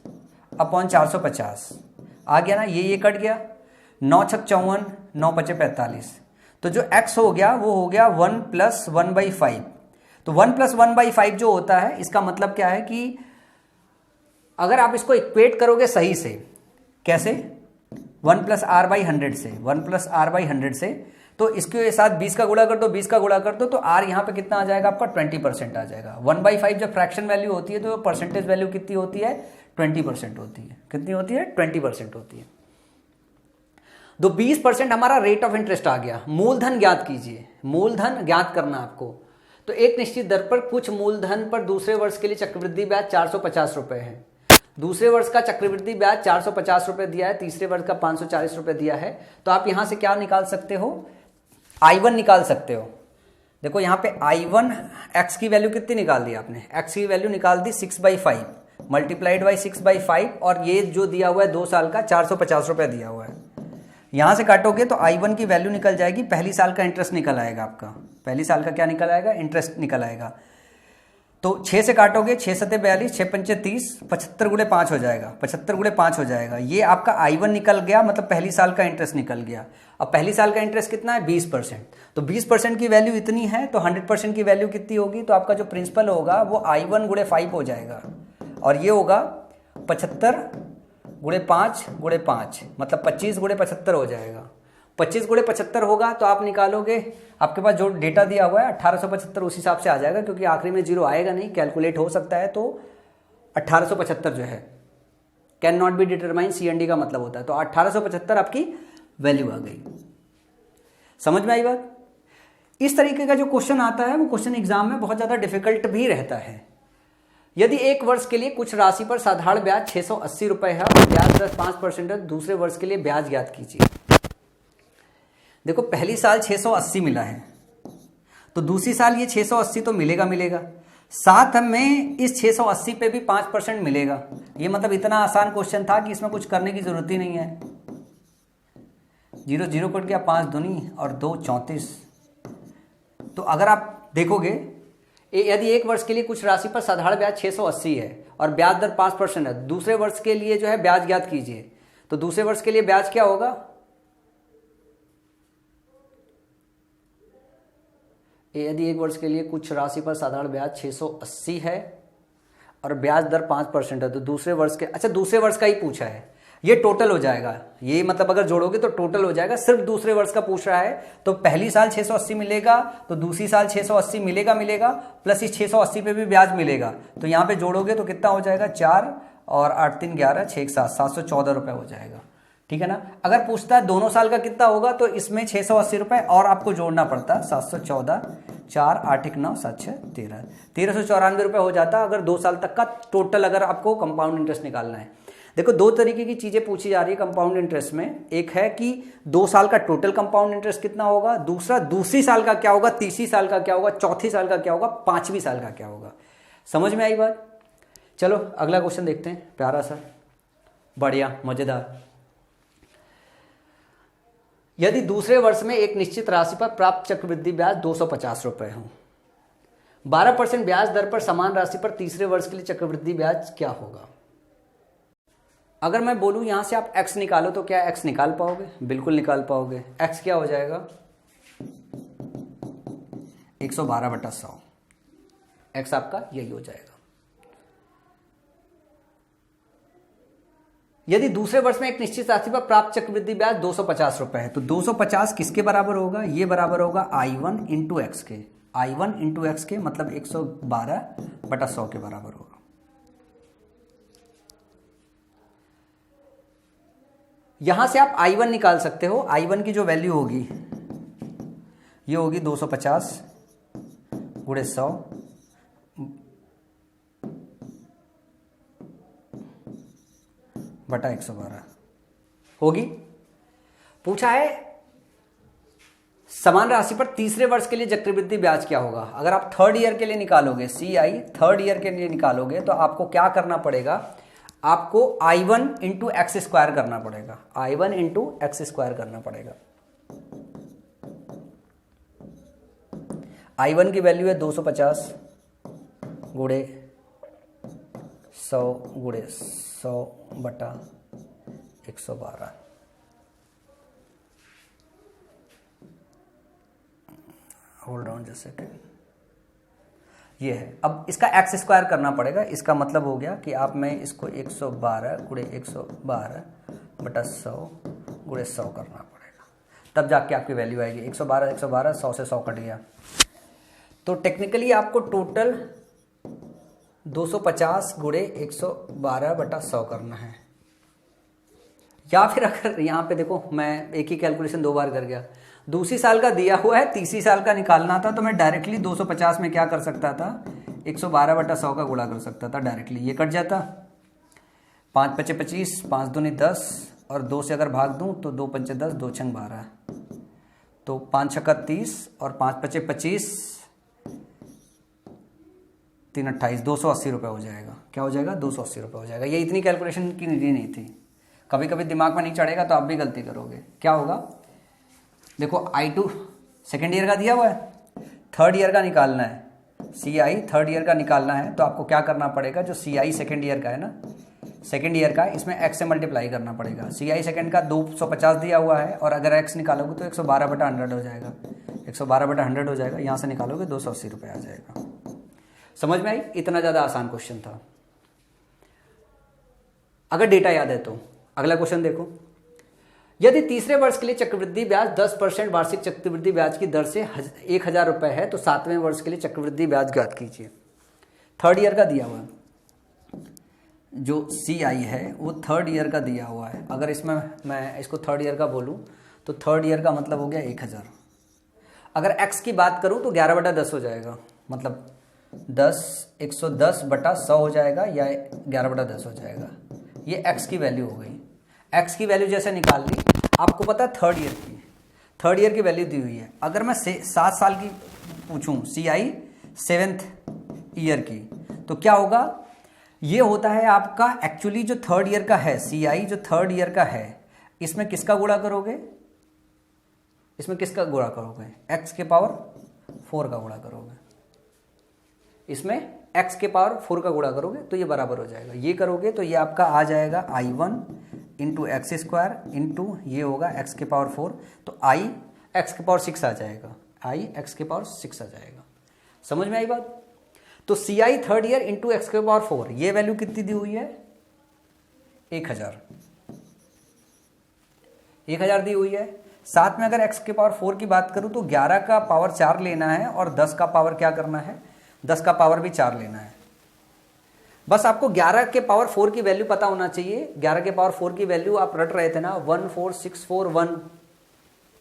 अपॉन 450 आ गया ना। ये कट गया, 9 छक 54, 9 पचे 45। तो जो x हो गया वो हो गया 1 + 1/5। तो 1 + 1/5 जो होता है इसका मतलब क्या है कि अगर आप इसको इक्वेट करोगे सही से, कैसे 1 + r/100 से, 1 + r/100 से, तो इसके साथ 20 का गुणा कर दो, 20 का गुणा कर दो तो r यहाँ पे कितना आ जाएगा आपका 20% आ जाएगा। 1/5 जब फ्रैक्शन वैल्यू होती है तो परसेंटेज वैल्यू कितनी होती है 20% होती है। कितनी होती है 20% होती है। तो 20% हमारा रेट ऑफ इंटरेस्ट आ गया। मूलधन ज्ञात कीजिए, मूलधन ज्ञात करना आपको। तो एक निश्चित दर पर कुछ मूलधन पर दूसरे वर्ष के लिए चक्रवृद्धि ब्याज 450 रुपए है। दूसरे वर्ष का चक्रवृद्धि ब्याज 450 रुपए दिया है, तीसरे वर्ष का 540 रुपए दिया है। तो आप यहां से क्या निकाल सकते हो? I1 निकाल सकते हो। देखो यहां पे I1 x की वैल्यू कितनी निकाल दी आपने? x की वैल्यू निकाल दी 6/5 मल्टीप्लाइड बाई 6/5 और ये जो दिया हुआ है 2 साल का 450 रुपए दिया हुआ है। यहां से काटोगे तो I1 की वैल्यू निकल जाएगी, पहली साल का इंटरेस्ट निकल आएगा आपका। पहली साल का क्या निकल आएगा? इंटरेस्ट निकल आएगा। तो 6 से काटोगे, 6 सत्ते 42, 6 पंचे 30, 75 गुणे 5 हो जाएगा, 75 गुणे 5 हो जाएगा। ये आपका I1 निकल गया, मतलब पहली साल का इंटरेस्ट निकल गया। अब पहली साल का इंटरेस्ट कितना है? 20%। तो 20% की वैल्यू इतनी है, तो 100% की वैल्यू कितनी होगी? तो आपका जो प्रिंसिपल होगा वो I1 गुणे 5 हो जाएगा, और ये होगा 75 गुणे 5 गुणे 5, मतलब 25 गुणे 75 हो जाएगा। 25 गुणे 75 होगा तो आप निकालोगे, आपके पास जो डेटा दिया हुआ है 1875 उस हिसाब से आ जाएगा, क्योंकि आखिरी में जीरो आएगा नहीं, कैलकुलेट हो सकता है। तो 1875 जो है can not be determine, CND का मतलब होता है। तो 1875 आपकी वैल्यू आ गई। समझ में आई बात? इस तरीके का जो क्वेश्चन आता है वो क्वेश्चन एग्जाम में बहुत ज्यादा डिफिकल्ट भी रहता है। यदि एक वर्ष के लिए कुछ राशि पर साधारण ब्याज 680 रुपए है और ब्याज दर 5% है, दूसरे वर्ष के लिए ब्याज ज्ञात कीजिए। देखो पहली साल 680 मिला है, तो दूसरी साल ये 680 तो मिलेगा, साथ में इस 680 पे भी 5% मिलेगा। ये मतलब इतना आसान क्वेश्चन था कि इसमें कुछ करने की जरूरत ही नहीं है। 0 0 कट गया, 5 दूनी और 2 34। तो अगर आप देखोगे यदि एक वर्ष के लिए कुछ राशि पर साधारण ब्याज 680 है और ब्याज दर 5% है, दूसरे वर्ष के लिए जो है ब्याज ज्ञात कीजिए। तो दूसरे वर्ष के लिए ब्याज क्या होगा? यदि एक वर्ष के लिए कुछ राशि पर साधारण ब्याज 680 है और ब्याज दर 5% है, तो दूसरे वर्ष के, अच्छा दूसरे वर्ष का ही पूछा है, ये टोटल हो जाएगा। ये मतलब अगर जोड़ोगे तो टोटल हो जाएगा, सिर्फ दूसरे वर्ष का पूछ रहा है। तो पहली साल 680 मिलेगा, तो दूसरी साल 680 मिलेगा, प्लस इस 680 पे भी ब्याज मिलेगा। तो यहाँ पे जोड़ोगे तो कितना हो जाएगा? 4 और 8 3 11 6 7 714 रुपए हो जाएगा। ठीक है ना? अगर पूछता है दोनों साल का कितना होगा, तो इसमें 680 रुपए और आपको जोड़ना पड़ता, 714, 4 8 1 9 7 6 13, 1394 रुपए हो जाता अगर 2 साल तक का टोटल, अगर आपको कंपाउंड इंटरेस्ट निकालना है। देखो दो तरीके की चीजें पूछी जा रही है कंपाउंड इंटरेस्ट में। एक है कि 2 साल का टोटल कंपाउंड इंटरेस्ट कितना होगा, दूसरा दूसरी साल का क्या होगा, तीसरी साल का क्या होगा, चौथी साल का क्या होगा, पांचवी साल का क्या होगा। समझ में आई बात? चलो अगला क्वेश्चन देखते हैं, प्यारा सा, बढ़िया, मजेदार। यदि दूसरे वर्ष में एक निश्चित राशि पर प्राप्त चक्रवृद्धि ब्याज 250 रुपए हो, 12% ब्याज दर पर समान राशि पर तीसरे वर्ष के लिए चक्रवृद्धि ब्याज क्या होगा? अगर मैं बोलूं यहां से आप x निकालो, तो क्या x निकाल पाओगे? बिल्कुल निकाल पाओगे। x क्या हो जाएगा? 112/100। x आपका यही हो जाएगा। यदि दूसरे वर्ष में एक निश्चित राशि पर प्राप्त चक्रवृद्धि ब्याज 250 रुपए है, तो 250 किसके बराबर होगा? ये बराबर होगा I1 इंटू एक्स के। I1 इंटू एक्स के मतलब 112/100 के बराबर होगा। यहां से आप I1 निकाल सकते हो। I1 की जो वैल्यू होगी ये होगी 250 गुणे 100 बटा 112 होगी। पूछा है समान राशि पर तीसरे वर्ष के लिए चक्रवृद्धि ब्याज क्या होगा। अगर आप थर्ड ईयर के लिए निकालोगे, CI थर्ड ईयर के लिए निकालोगे, तो आपको क्या करना पड़ेगा? आपको I1 इंटू एक्स स्क्वायर करना पड़ेगा। I1 इंटू एक्स स्क्वायर करना पड़ेगा। I1 की वैल्यू है 250 गुणे 100 गुणे 100 बटा 112। होल्ड ऑन जस्ट सेकेंड, ये है। अब इसका एक्स स्क्वायर करना पड़ेगा। इसका मतलब हो गया कि आप में इसको 112 गुणे 112 बटा 100 गुणे 100 करना पड़ेगा, तब जाके आपकी वैल्यू आएगी। 112 112 100 से 100 कट गया, तो टेक्निकली आपको टोटल 250 गुणे 112 बटा 100 करना है। या फिर अगर यहाँ पे देखो, मैं एक ही कैलकुलेशन 2 बार कर गया। दूसरी साल का दिया हुआ है, तीसरी साल का निकालना था, तो मैं डायरेक्टली 250 में क्या कर सकता था? 112 बटा 100 का गुणा कर सकता था डायरेक्टली। ये कट जाता, 5 पचे 25, 5 दूनी 10 और 2 से अगर भाग दूं तो 2 पंचे 10, 2 छंग 12, तो 5 छक्का 30 और 5 पचे 25, 3 28, 280 रुपये हो जाएगा। क्या हो जाएगा? 280 रुपये हो जाएगा। ये इतनी कैलकुलेशन की नहीं थी। कभी कभी दिमाग में नहीं चढ़ेगा तो आप भी गलती करोगे। क्या होगा? देखो I2 सेकेंड ईयर का दिया हुआ है, थर्ड ईयर का निकालना है, सी आई थर्ड ईयर का निकालना है तो आपको क्या करना पड़ेगा, जो सी आई सेकेंड ईयर का है ना, सेकेंड ईयर का, इसमें एक्स से मल्टीप्लाई करना पड़ेगा। सी आई सेकेंड का 250 दिया हुआ है और अगर एक्स निकालोगे तो 112/100 हो जाएगा, 112/100 हो जाएगा। यहाँ से निकालोगे 280 रुपये आ जाएगा। समझ में आई? इतना ज़्यादा आसान क्वेश्चन था। अगर डेटा याद है तो अगला क्वेश्चन देखो। यदि तीसरे वर्ष के लिए चक्रवृद्धि ब्याज 10% वार्षिक चक्रवृद्धि ब्याज की दर से 1000 रुपये है तो 7वें वर्ष के लिए चक्रवृद्धि ब्याज ज्ञात कीजिए। थर्ड ईयर का दिया हुआ है, जो सी आई है वो थर्ड ईयर का दिया हुआ है। अगर इसमें मैं इसको थर्ड ईयर का बोलूँ तो थर्ड ईयर का मतलब हो गया 1000। अगर एक्स की बात करूँ तो 11/10 हो जाएगा, मतलब 110/100 हो जाएगा या 11/10 हो जाएगा। ये एक्स की वैल्यू हो गई। एक्स की वैल्यू जैसे निकाल ली, आपको पता है थर्ड ईयर की वैल्यू दी हुई है। अगर मैं 7 साल की पूछूं, सी आई 7th ईयर की, तो क्या होगा, ये होता है आपका एक्चुअली जो थर्ड ईयर का है, सी आई जो थर्ड ईयर का है, इसमें किसका गुणा करोगे, इसमें किसका गुणा करोगे, एक्स के पावर 4 का गुणा करोगे। इसमें x के पावर 4 का गुणा करोगे तो ये बराबर हो जाएगा। ये करोगे तो ये आपका आ जाएगा I1 into x square into ये होगा x के पावर 4, तो I x के पावर 6 आ जाएगा, I x के पावर 6 आ जाएगा। समझ में आई बात? तो सी आई थर्ड ईयर इंटू एक्स के पावर 4, ये वैल्यू कितनी दी हुई है, 1000 दी हुई है। साथ में अगर x के पावर 4 की बात करूं तो 11 का पावर 4 लेना है और 10 का पावर क्या करना है, 10 का पावर भी 4 लेना है। बस आपको 11 के पावर 4 की वैल्यू पता होना चाहिए। 11 के पावर 4 की वैल्यू आप रट रहे थे ना, 14641,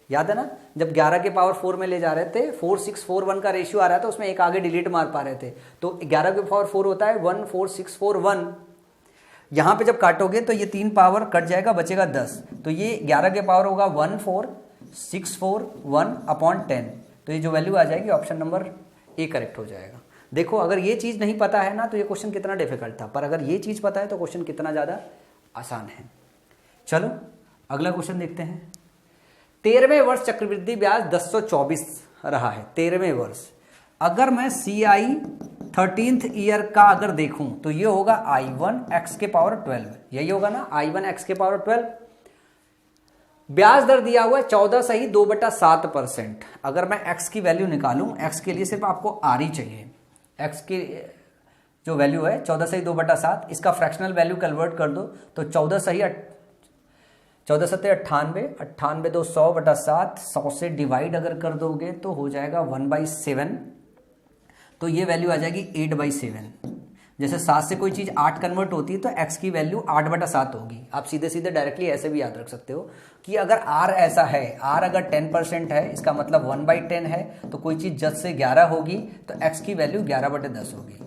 याद है ना? जब 11 के पावर 4 में ले जा रहे थे, 4641 का रेशियो आ रहा था, उसमें एक आगे डिलीट मार पा रहे थे, तो 11 के पावर 4 होता है 14641। यहां पे जब काटोगे तो ये 3 पावर कट जाएगा, बचेगा 10, तो ये 11 के पावर होगा 14641/10। तो ये जो वैल्यू आ जाएगी ऑप्शन नंबर ए करेक्ट हो जाएगा। देखो, अगर ये चीज़ नहीं पता है ना तो ये क्वेश्चन कितना डिफिकल्ट था, पर अगर ये चीज़ पता है तो क्वेश्चन कितना ज़्यादा आसान है। चलो अगला क्वेश्चन देखते हैं। 13वें वर्ष चक्रवृद्धि ब्याज 1024 रहा है, 13वें वर्ष। अगर मैं सी आई 13th ईयर का अगर देखूं तो ये होगा I1 x के पावर 12, यही होगा ना, I1 x के पावर 12। ब्याज दर दिया हुआ है 14.2/7%। अगर मैं x की वैल्यू निकालूं, x के लिए सिर्फ आपको r ही चाहिए, x की जो वैल्यू है 14.2/7, इसका फ्रैक्शनल वैल्यू कन्वर्ट कर दो तो 14×7 = 98, 2 100/7, 100 से डिवाइड अगर कर दोगे तो हो जाएगा 1/7, तो ये वैल्यू आ जाएगी 8/7। जैसे 7 से कोई चीज़ 8 कन्वर्ट होती है तो x की वैल्यू 8/7 होगी। आप सीधे सीधे डायरेक्टली ऐसे भी याद रख सकते हो कि अगर r ऐसा है, r अगर 10% है, इसका मतलब 1/10 है, तो कोई चीज़ 10 से 11 होगी तो x की वैल्यू 11/10 होगी।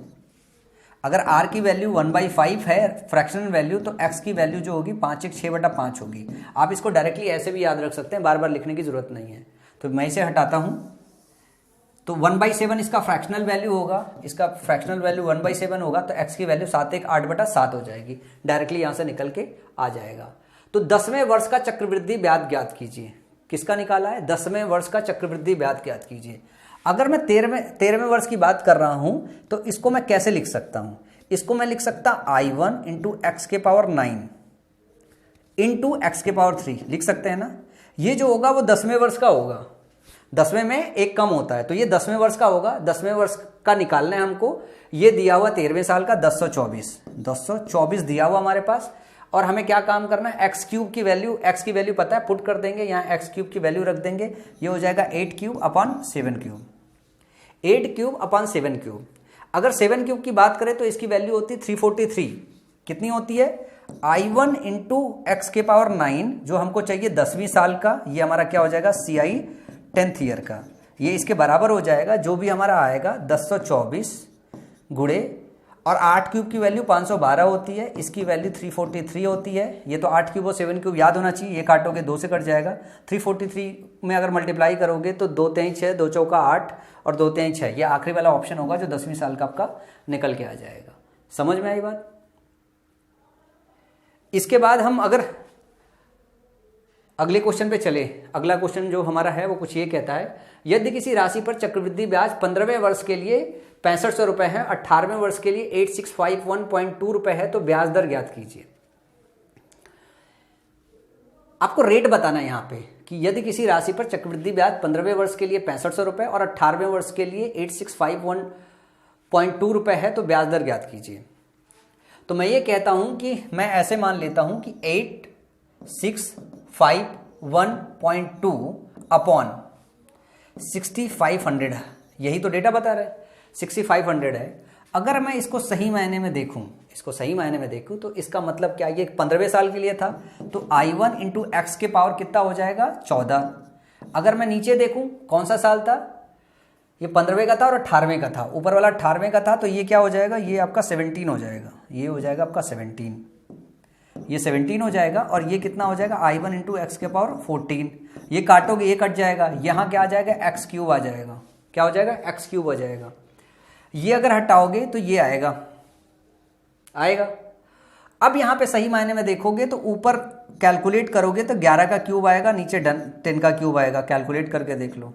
अगर r की वैल्यू 1/5 है फ्रैक्शनल वैल्यू, तो x की वैल्यू जो होगी 5/6/5 होगी। आप इसको डायरेक्टली ऐसे भी याद रख सकते हैं, बार बार लिखने की जरूरत नहीं है। तो मैं इसे हटाता हूँ, तो 1/7 इसका फ्रैक्शनल वैल्यू होगा, इसका फ्रैक्शनल वैल्यू 1/7 होगा, तो x की वैल्यू 7/8/7 हो जाएगी। डायरेक्टली यहाँ से निकल के आ जाएगा। तो 10वें वर्ष का चक्रवृद्धि ब्याज ज्ञात कीजिए। किसका निकाला है? 10वें वर्ष का चक्रवृद्धि ब्याज ज्ञात कीजिए। अगर मैं 13वें वर्ष की बात कर रहा हूं तो इसको मैं कैसे लिख सकता हूं? इसको मैं लिख सकता I1 इंटू एक्स के पावर 9 इंटू एक्स के पावर 3 लिख सकते हैं ना। ये जो होगा वो 10वें वर्ष का होगा, 10वें में एक कम होता है, तो ये 10वें वर्ष का होगा। 10वें वर्ष का निकालना है हमको। ये दिया हुआ 13वें साल का 1024 दिया हुआ हमारे पास, और हमें क्या काम करना है, एक्स क्यूब की वैल्यू, एक्स की वैल्यू पता है, पुट कर देंगे यहाँ, एक्स क्यूब की वैल्यू रख देंगे। ये हो जाएगा 8³ अपॉन 7³। अगर 7³ की बात करें तो इसकी वैल्यू होती है 343। कितनी होती है? I1 इंटू एक्स के पावर 9 जो हमको चाहिए 10वीं साल का, ये हमारा क्या हो जाएगा, सी आई 10th ईयर का। ये इसके बराबर हो जाएगा, जो भी हमारा आएगा 1024 गुणे, और 8³ की वैल्यू 512 होती है, इसकी वैल्यू 343 होती है। ये तो 8³ और 7³ याद होना चाहिए, ये काटोगे 2 से कट जाएगा। 343 में अगर मल्टीप्लाई करोगे तो 2 3 6, 2 चौका 8 और 2 3 6, ये आखिरी वाला ऑप्शन होगा जो 10वीं साल का आपका निकल के आ जाएगा। समझ में आई बात? इसके बाद हम अगर अगले क्वेश्चन पे चले। अगला क्वेश्चन जो हमारा है वो कुछ ये कहता है, यदि किसी राशि पर चक्रवृद्धि ब्याज 15वें वर्ष के लिए 6500 रुपए है, 18वें वर्ष के लिए 8651.2 रुपए है, तो ब्याज दर ज्ञात कीजिए। आपको रेट बताना है यहाँ पे कि यदि किसी राशि पर चक्रवृद्धि ब्याज 15वें वर्ष के लिए 6500 रुपए और 18वें वर्ष के लिए 8651.2 रुपए है, तो ब्याज दर ज्ञात कीजिए। तो मैं ये कहता हूं कि मैं ऐसे मान लेता हूं कि 8651.2 अपॉन 6500, यही तो डेटा बता रहा है, 6500 है। अगर मैं इसको सही मायने में देखूं, तो इसका मतलब क्या, ये 15वें साल के लिए था, तो I1 इंटू एक्स के पावर कितना हो जाएगा, 14। अगर मैं नीचे देखूं कौन सा साल था, ये 15वें का था और 18वें का था, ऊपर वाला 18वें का था, तो ये क्या हो जाएगा, ये आपका 17 हो जाएगा, ये हो जाएगा आपका 17, ये 17 हो जाएगा। और ये कितना हो जाएगा, I1 इंटू एक्स के पावर 14। ये काटोगे ये कट जाएगा, यहाँ क्या आ जाएगा, एक्स क्यूब आ जाएगा। क्या हो जाएगा, एक्स क्यूब आ जाएगा। ये अगर हटाओगे तो ये आएगा। अब यहाँ पे सही मायने में देखोगे तो ऊपर कैलकुलेट करोगे तो 11 का क्यूब आएगा, नीचे 10 का क्यूब आएगा। कैलकुलेट करके देख लो।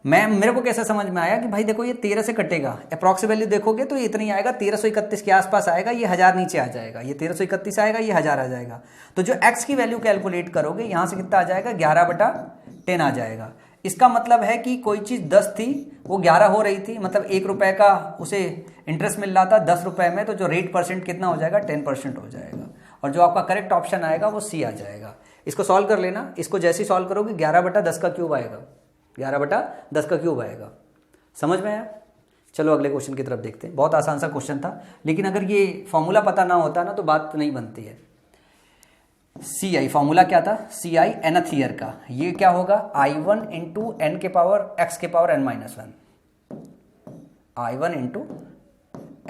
मेरे को कैसे समझ में आया कि भाई देखो ये 13 से कटेगा, अप्रॉक्स वैल्यू देखोगे तो ये इतनी आएगा, 1331 के आसपास आएगा, ये 1000 नीचे आ जाएगा, ये 1331 आएगा, ये 1000 आ जाएगा। तो जो x की वैल्यू कैलकुलेट करोगे यहाँ से कितना आ जाएगा, 11/10 आ जाएगा। इसका मतलब है कि कोई चीज़ 10 थी वो 11 हो रही थी, मतलब 1 रुपए का उसे इंटरेस्ट मिल रहा था 10 रुपए में, तो जो रेट परसेंट कितना हो जाएगा, 10% हो जाएगा। और जो आपका करेक्ट ऑप्शन आएगा वो सी आ जाएगा। इसको सॉल्व कर लेना, इसको जैसे ही सॉल्व करोगे 11/10 का क्यूब आएगा, 11/10 का क्यूब आएगा। समझ में आया? चलो अगले क्वेश्चन की तरफ देखते हैं। बहुत आसान सा क्वेश्चन था, लेकिन अगर ये फॉर्मूला पता ना होता ना तो बात नहीं बनती है। CI फॉर्मूला क्या था, CI nth ईयर का, ये क्या होगा, I1 इंटू n के पावर x के power n-1, I1 into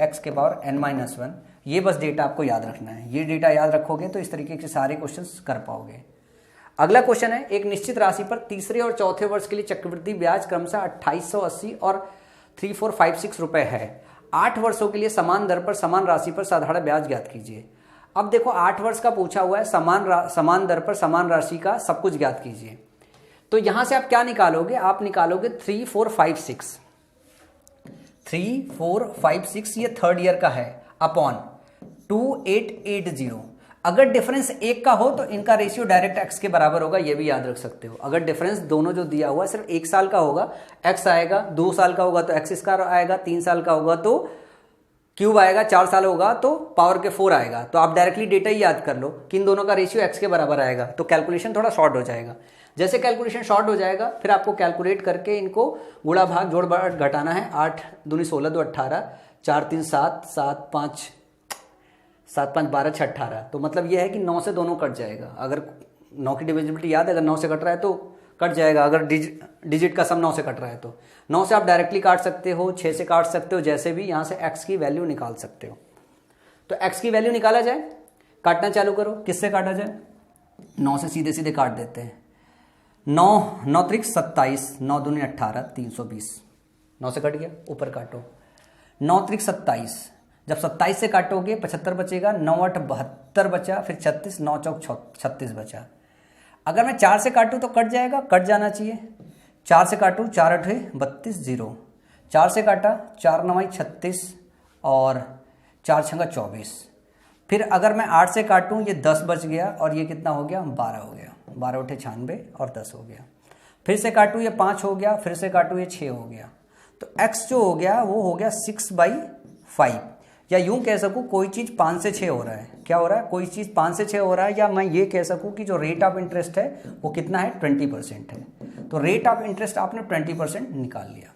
x के पावर n-1। ये बस डेटा आपको याद रखना है। ये डेटा याद रखोगे तो इस तरीके के सारे क्वेश्चंस कर पाओगे। अगला क्वेश्चन है, एक निश्चित राशि पर तीसरे और चौथे वर्ष के लिए चक्रवृद्धि ब्याज क्रमशः 2880 और 3456 रुपए है। 8 वर्षों के लिए समान दर पर समान राशि पर साधारण ब्याज ज्ञात कीजिए। अब देखो 8 वर्ष का पूछा हुआ है, समान दर पर समान राशि का सब कुछ ज्ञात कीजिए। तो यहां से आप क्या निकालोगे, आप निकालोगे 3456, 3456 ये थर्ड ईयर का है, अपॉन 2880। अगर डिफरेंस 1 का हो तो इनका रेशियो डायरेक्ट x के बराबर होगा, ये भी याद रख सकते हो। अगर डिफरेंस दोनों जो दिया हुआ है सिर्फ 1 साल का होगा x आएगा, 2 साल का होगा तो x² आएगा, 3 साल का होगा तो क्यूब आएगा, 4 साल होगा तो पावर के 4 आएगा। तो आप डायरेक्टली डेटा ही याद कर लो कि इन दोनों का रेशियो x के बराबर आएगा, तो कैलकुलेशन थोड़ा शॉर्ट हो जाएगा। जैसे कैलकुलेशन शॉर्ट हो जाएगा फिर आपको कैलकुलेट करके इनको गुणा भाग जोड़ घटाना है। 8 दूनी 16, 2 18, 4 3 7, 7 5 12, 6 18। तो मतलब ये है कि 9 से दोनों कट जाएगा। अगर 9 की डिविजिबिलिटी याद है, अगर 9 से कट रहा है तो कट जाएगा। अगर डिजिट का सम 9 से कट रहा है तो 9 से आप डायरेक्टली काट सकते हो, 6 से काट सकते हो, जैसे भी यहाँ से x की वैल्यू निकाल सकते हो। तो x की वैल्यू निकाला जाए, काटना चालू करो। किससे काटा जाए, 9 से सीधे सीधे काट देते हैं। 9 त्रिक 27, 9 दूनी 18, 320। 9 से कट गया, ऊपर काटो। 9 त्रिक 27, जब 27 से काटोगे 75 बचेगा, 9 8 72 बचा, फिर 36, 9 चौक 36 बचा। अगर मैं 4 से काटूं तो कट जाएगा, कट जाना चाहिए। 4 से काटूं, 4 8 32, 0। 4 से काटा, 4 9 36 और 4 6 24। फिर अगर मैं 8 से काटूं, ये 10 बच गया और ये कितना हो गया, 12 हो गया। 12 8 96 और 10 हो गया। फिर से काटूं, ये 5 हो गया, फिर से काटूं, ये 6 हो गया। तो x जो हो गया वो हो गया 6/5। या यूं कह सकूं कोई चीज 5 से 6 हो रहा है। क्या हो रहा है, कोई चीज 5 से 6 हो रहा है। या मैं ये कह सकूं कि जो रेट ऑफ इंटरेस्ट है वो कितना है, 20% है। तो रेट ऑफ इंटरेस्ट आपने 20% निकाल लिया।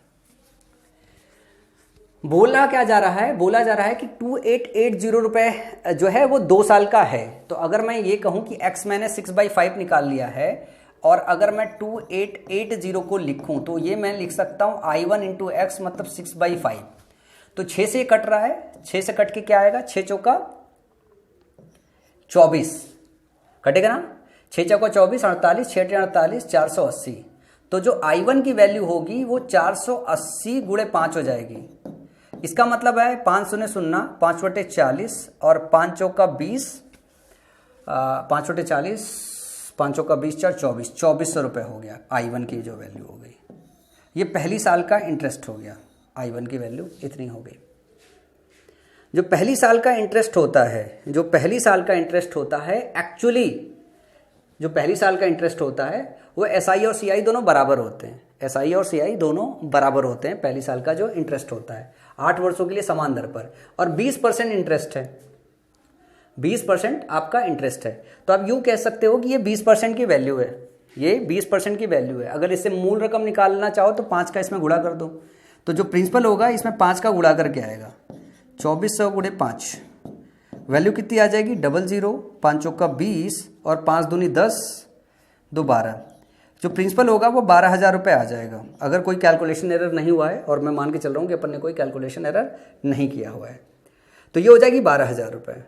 बोला क्या जा रहा है, बोला जा रहा है कि 2880 रुपए जो है वो 2 साल का है। तो अगर मैं ये कहूं कि x मैंने 6/5 निकाल लिया है और अगर मैं 2880 को लिखूं तो ये मैं लिख सकता हूं I1 इंटू एक्स मतलब 6/5। तो 6 से कट रहा है, 6 से कट के क्या आएगा, 6 चौका 24 कटेगा ना। 6 चौका 24, 48, 6 48, 480। तो जो I1 की वैल्यू होगी वो 480 गुणे 5 हो जाएगी। इसका मतलब है 5 0 0, 5 बटे 40 और 5 चौका 20, 5 बटे 40, 5 का 20 4 24, 2400 रुपये हो गया I1 की जो वैल्यू हो गई। ये पहली साल का इंटरेस्ट हो गया, I1 की वैल्यू इतनी हो गई। जो पहली साल का इंटरेस्ट होता है, जो पहली साल का इंटरेस्ट होता है एक्चुअली, जो पहली साल का इंटरेस्ट होता है वो SI और CI दोनों बराबर होते हैं। SI और CI दोनों बराबर होते हैं पहली साल का जो इंटरेस्ट होता है, 8 वर्षों के लिए समान दर पर, और 20% इंटरेस्ट है, 20% आपका इंटरेस्ट है। तो आप यूँ कह सकते हो कि ये 20% की वैल्यू है, ये 20% की वैल्यू है। अगर इससे मूल रकम निकालना चाहो तो 5 का इसमें गुणा कर दो, तो जो प्रिंसिपल होगा इसमें 5 का गुणा करके आएगा, 2400 गुणे 5, वैल्यू कितनी आ जाएगी 00, 5 का 20 और 5 दूनी 10, 2 12। जो प्रिंसिपल होगा वो 12,000 रुपये आ जाएगा, अगर कोई कैलकुलेशन एरर नहीं हुआ है, और मैं मान के चल रहा हूँ कि अपन ने कोई कैलकुलेशन एरर नहीं किया हुआ है। तो ये हो जाएगी 12,000 रुपये।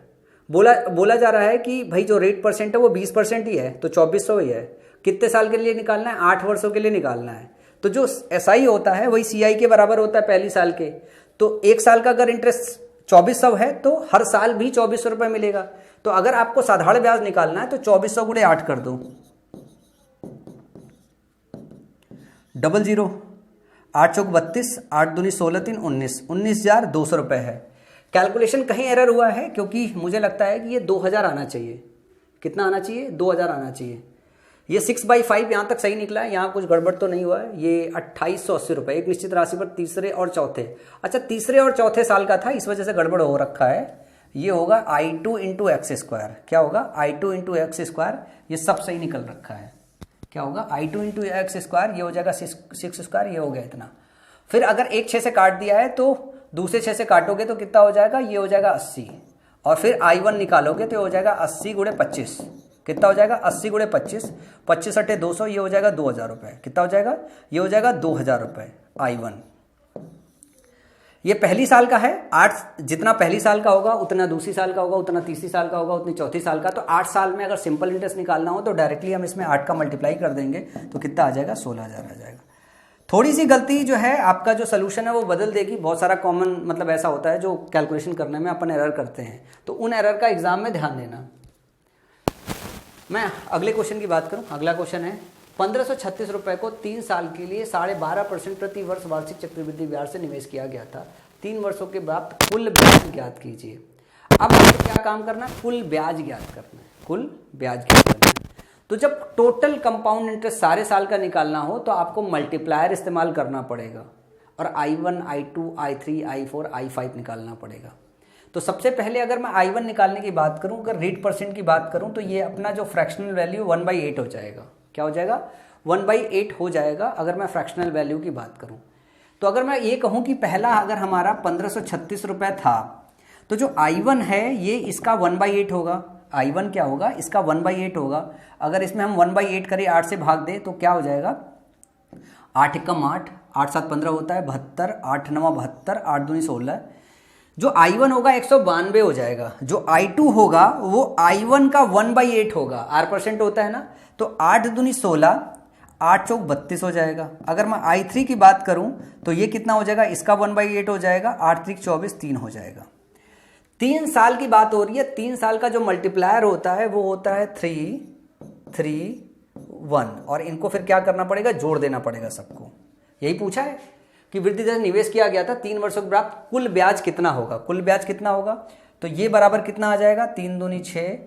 बोला जा रहा है कि भाई जो रेट परसेंट है वो 20% ही है, तो 2400 ही है। कितने साल के लिए निकालना है? 8 वर्षों के लिए निकालना है। तो जो SI होता है वही CI के बराबर होता है पहली साल के। तो एक साल का अगर इंटरेस्ट 2400 है तो हर साल भी 2400 रुपये मिलेगा। तो अगर आपको साधारण ब्याज निकालना है तो 2400 गुणे 8 कर दो, 00, 8 चौक 32, 8 दूनी 16 3 19, 19,200 रुपये है। कैलकुलेशन कहीं एरर हुआ है, क्योंकि मुझे लगता है कि ये 2000 आना चाहिए। कितना आना चाहिए? 2000 आना चाहिए। ये 6/5 यहाँ तक सही निकला है, यहाँ कुछ गड़बड़ तो नहीं हुआ है। ये 2880 रुपये एक निश्चित राशि पर तीसरे और चौथे, अच्छा तीसरे और चौथे साल का था, इस वजह से गड़बड़ हो रखा है। ये होगा I2 इंटू x²। क्या होगा? I2 into x²। ये सब सही निकल रखा है। क्या होगा? I2 इंटू x², ये हो जाएगा 6², ये हो गया इतना। फिर अगर एक 6 से काट दिया है तो दूसरे 6 से काटोगे तो कितना हो जाएगा? ये हो जाएगा 80, और फिर I1 निकालोगे तो ये हो जाएगा 80 गुणे 25। कितना हो जाएगा? 80 गुणे 25, 25 अट्ठे 200, ये हो जाएगा 2000 रुपये। कितना हो जाएगा? ये हो जाएगा 2000 रुपये I1। ये पहली साल का है। 8 जितना पहली साल का होगा उतना दूसरी साल का होगा, उतना तीसरी साल का होगा, उतनी चौथी साल का। तो 8 साल में अगर सिंपल इंटरेस्ट निकालना हो तो डायरेक्टली हम इसमें 8 का मल्टीप्लाई कर देंगे, तो कितना आ जाएगा? 16,000 आ जाएगा। थोड़ी सी गलती जो है आपका जो सोल्यूशन है वो बदल देगी। बहुत सारा कॉमन मतलब ऐसा होता है जो कैलकुलेशन करने में अपन एरर करते हैं, तो उन एरर का एग्जाम में ध्यान देना। मैं अगले क्वेश्चन की बात करूं। अगला क्वेश्चन है 1536 रुपये को 3 साल के लिए 12.5% प्रति वर्ष वार्षिक चक्रवृद्धि ब्याज से निवेश किया गया था। 3 वर्षों के बाद कुल ब्याज ज्ञात कीजिए। अब आपको क्या काम करना है? कुल ब्याज ज्ञात करना है, कुल ब्याज ज्ञात करना है। तो जब टोटल कंपाउंड इंटरेस्ट सारे साल का निकालना हो तो आपको मल्टीप्लायर इस्तेमाल करना पड़ेगा, और I1, I2, I3, I4, I5 निकालना पड़ेगा। तो सबसे पहले अगर मैं I1 निकालने की बात करूं, अगर रेट परसेंट की बात करूं, तो ये अपना जो फ्रैक्शनल वैल्यू 1/8 हो जाएगा। क्या हो जाएगा? 1/8 हो जाएगा अगर मैं फ्रैक्शनल वैल्यू की बात करूं। तो अगर मैं ये कहूं कि पहला अगर हमारा 1536 रुपये था, तो जो I1 है ये इसका 1/8 होगा। I1 क्या होगा? इसका 1/8 होगा। अगर इसमें हम 1/8 करें, 8 से भाग दें, तो क्या हो जाएगा? 8 एकम 8, 8 7 15 होता है 72, 8 9 72, 8 दूनी 16। जो I1 होगा 192 हो जाएगा। जो I2 होगा वो I1 का 1/8 होगा। R% होता है ना, तो 8 दूनी 16, 8 चौक 32 हो जाएगा। अगर मैं I3 की बात करूं तो ये कितना हो जाएगा? इसका 1/8 हो जाएगा, 8 3 24, 3 हो जाएगा। 3 साल की बात हो रही है। 3 साल का जो मल्टीप्लायर होता है वो होता है 3 3 1, और इनको फिर क्या करना पड़ेगा? जोड़ देना पड़ेगा सबको। यही पूछा है कि वृद्धि दर निवेश किया गया था 3 वर्षों के बाद कुल ब्याज कितना होगा? कुल ब्याज कितना होगा? तो ये बराबर कितना आ जाएगा? 3 दूनी 6,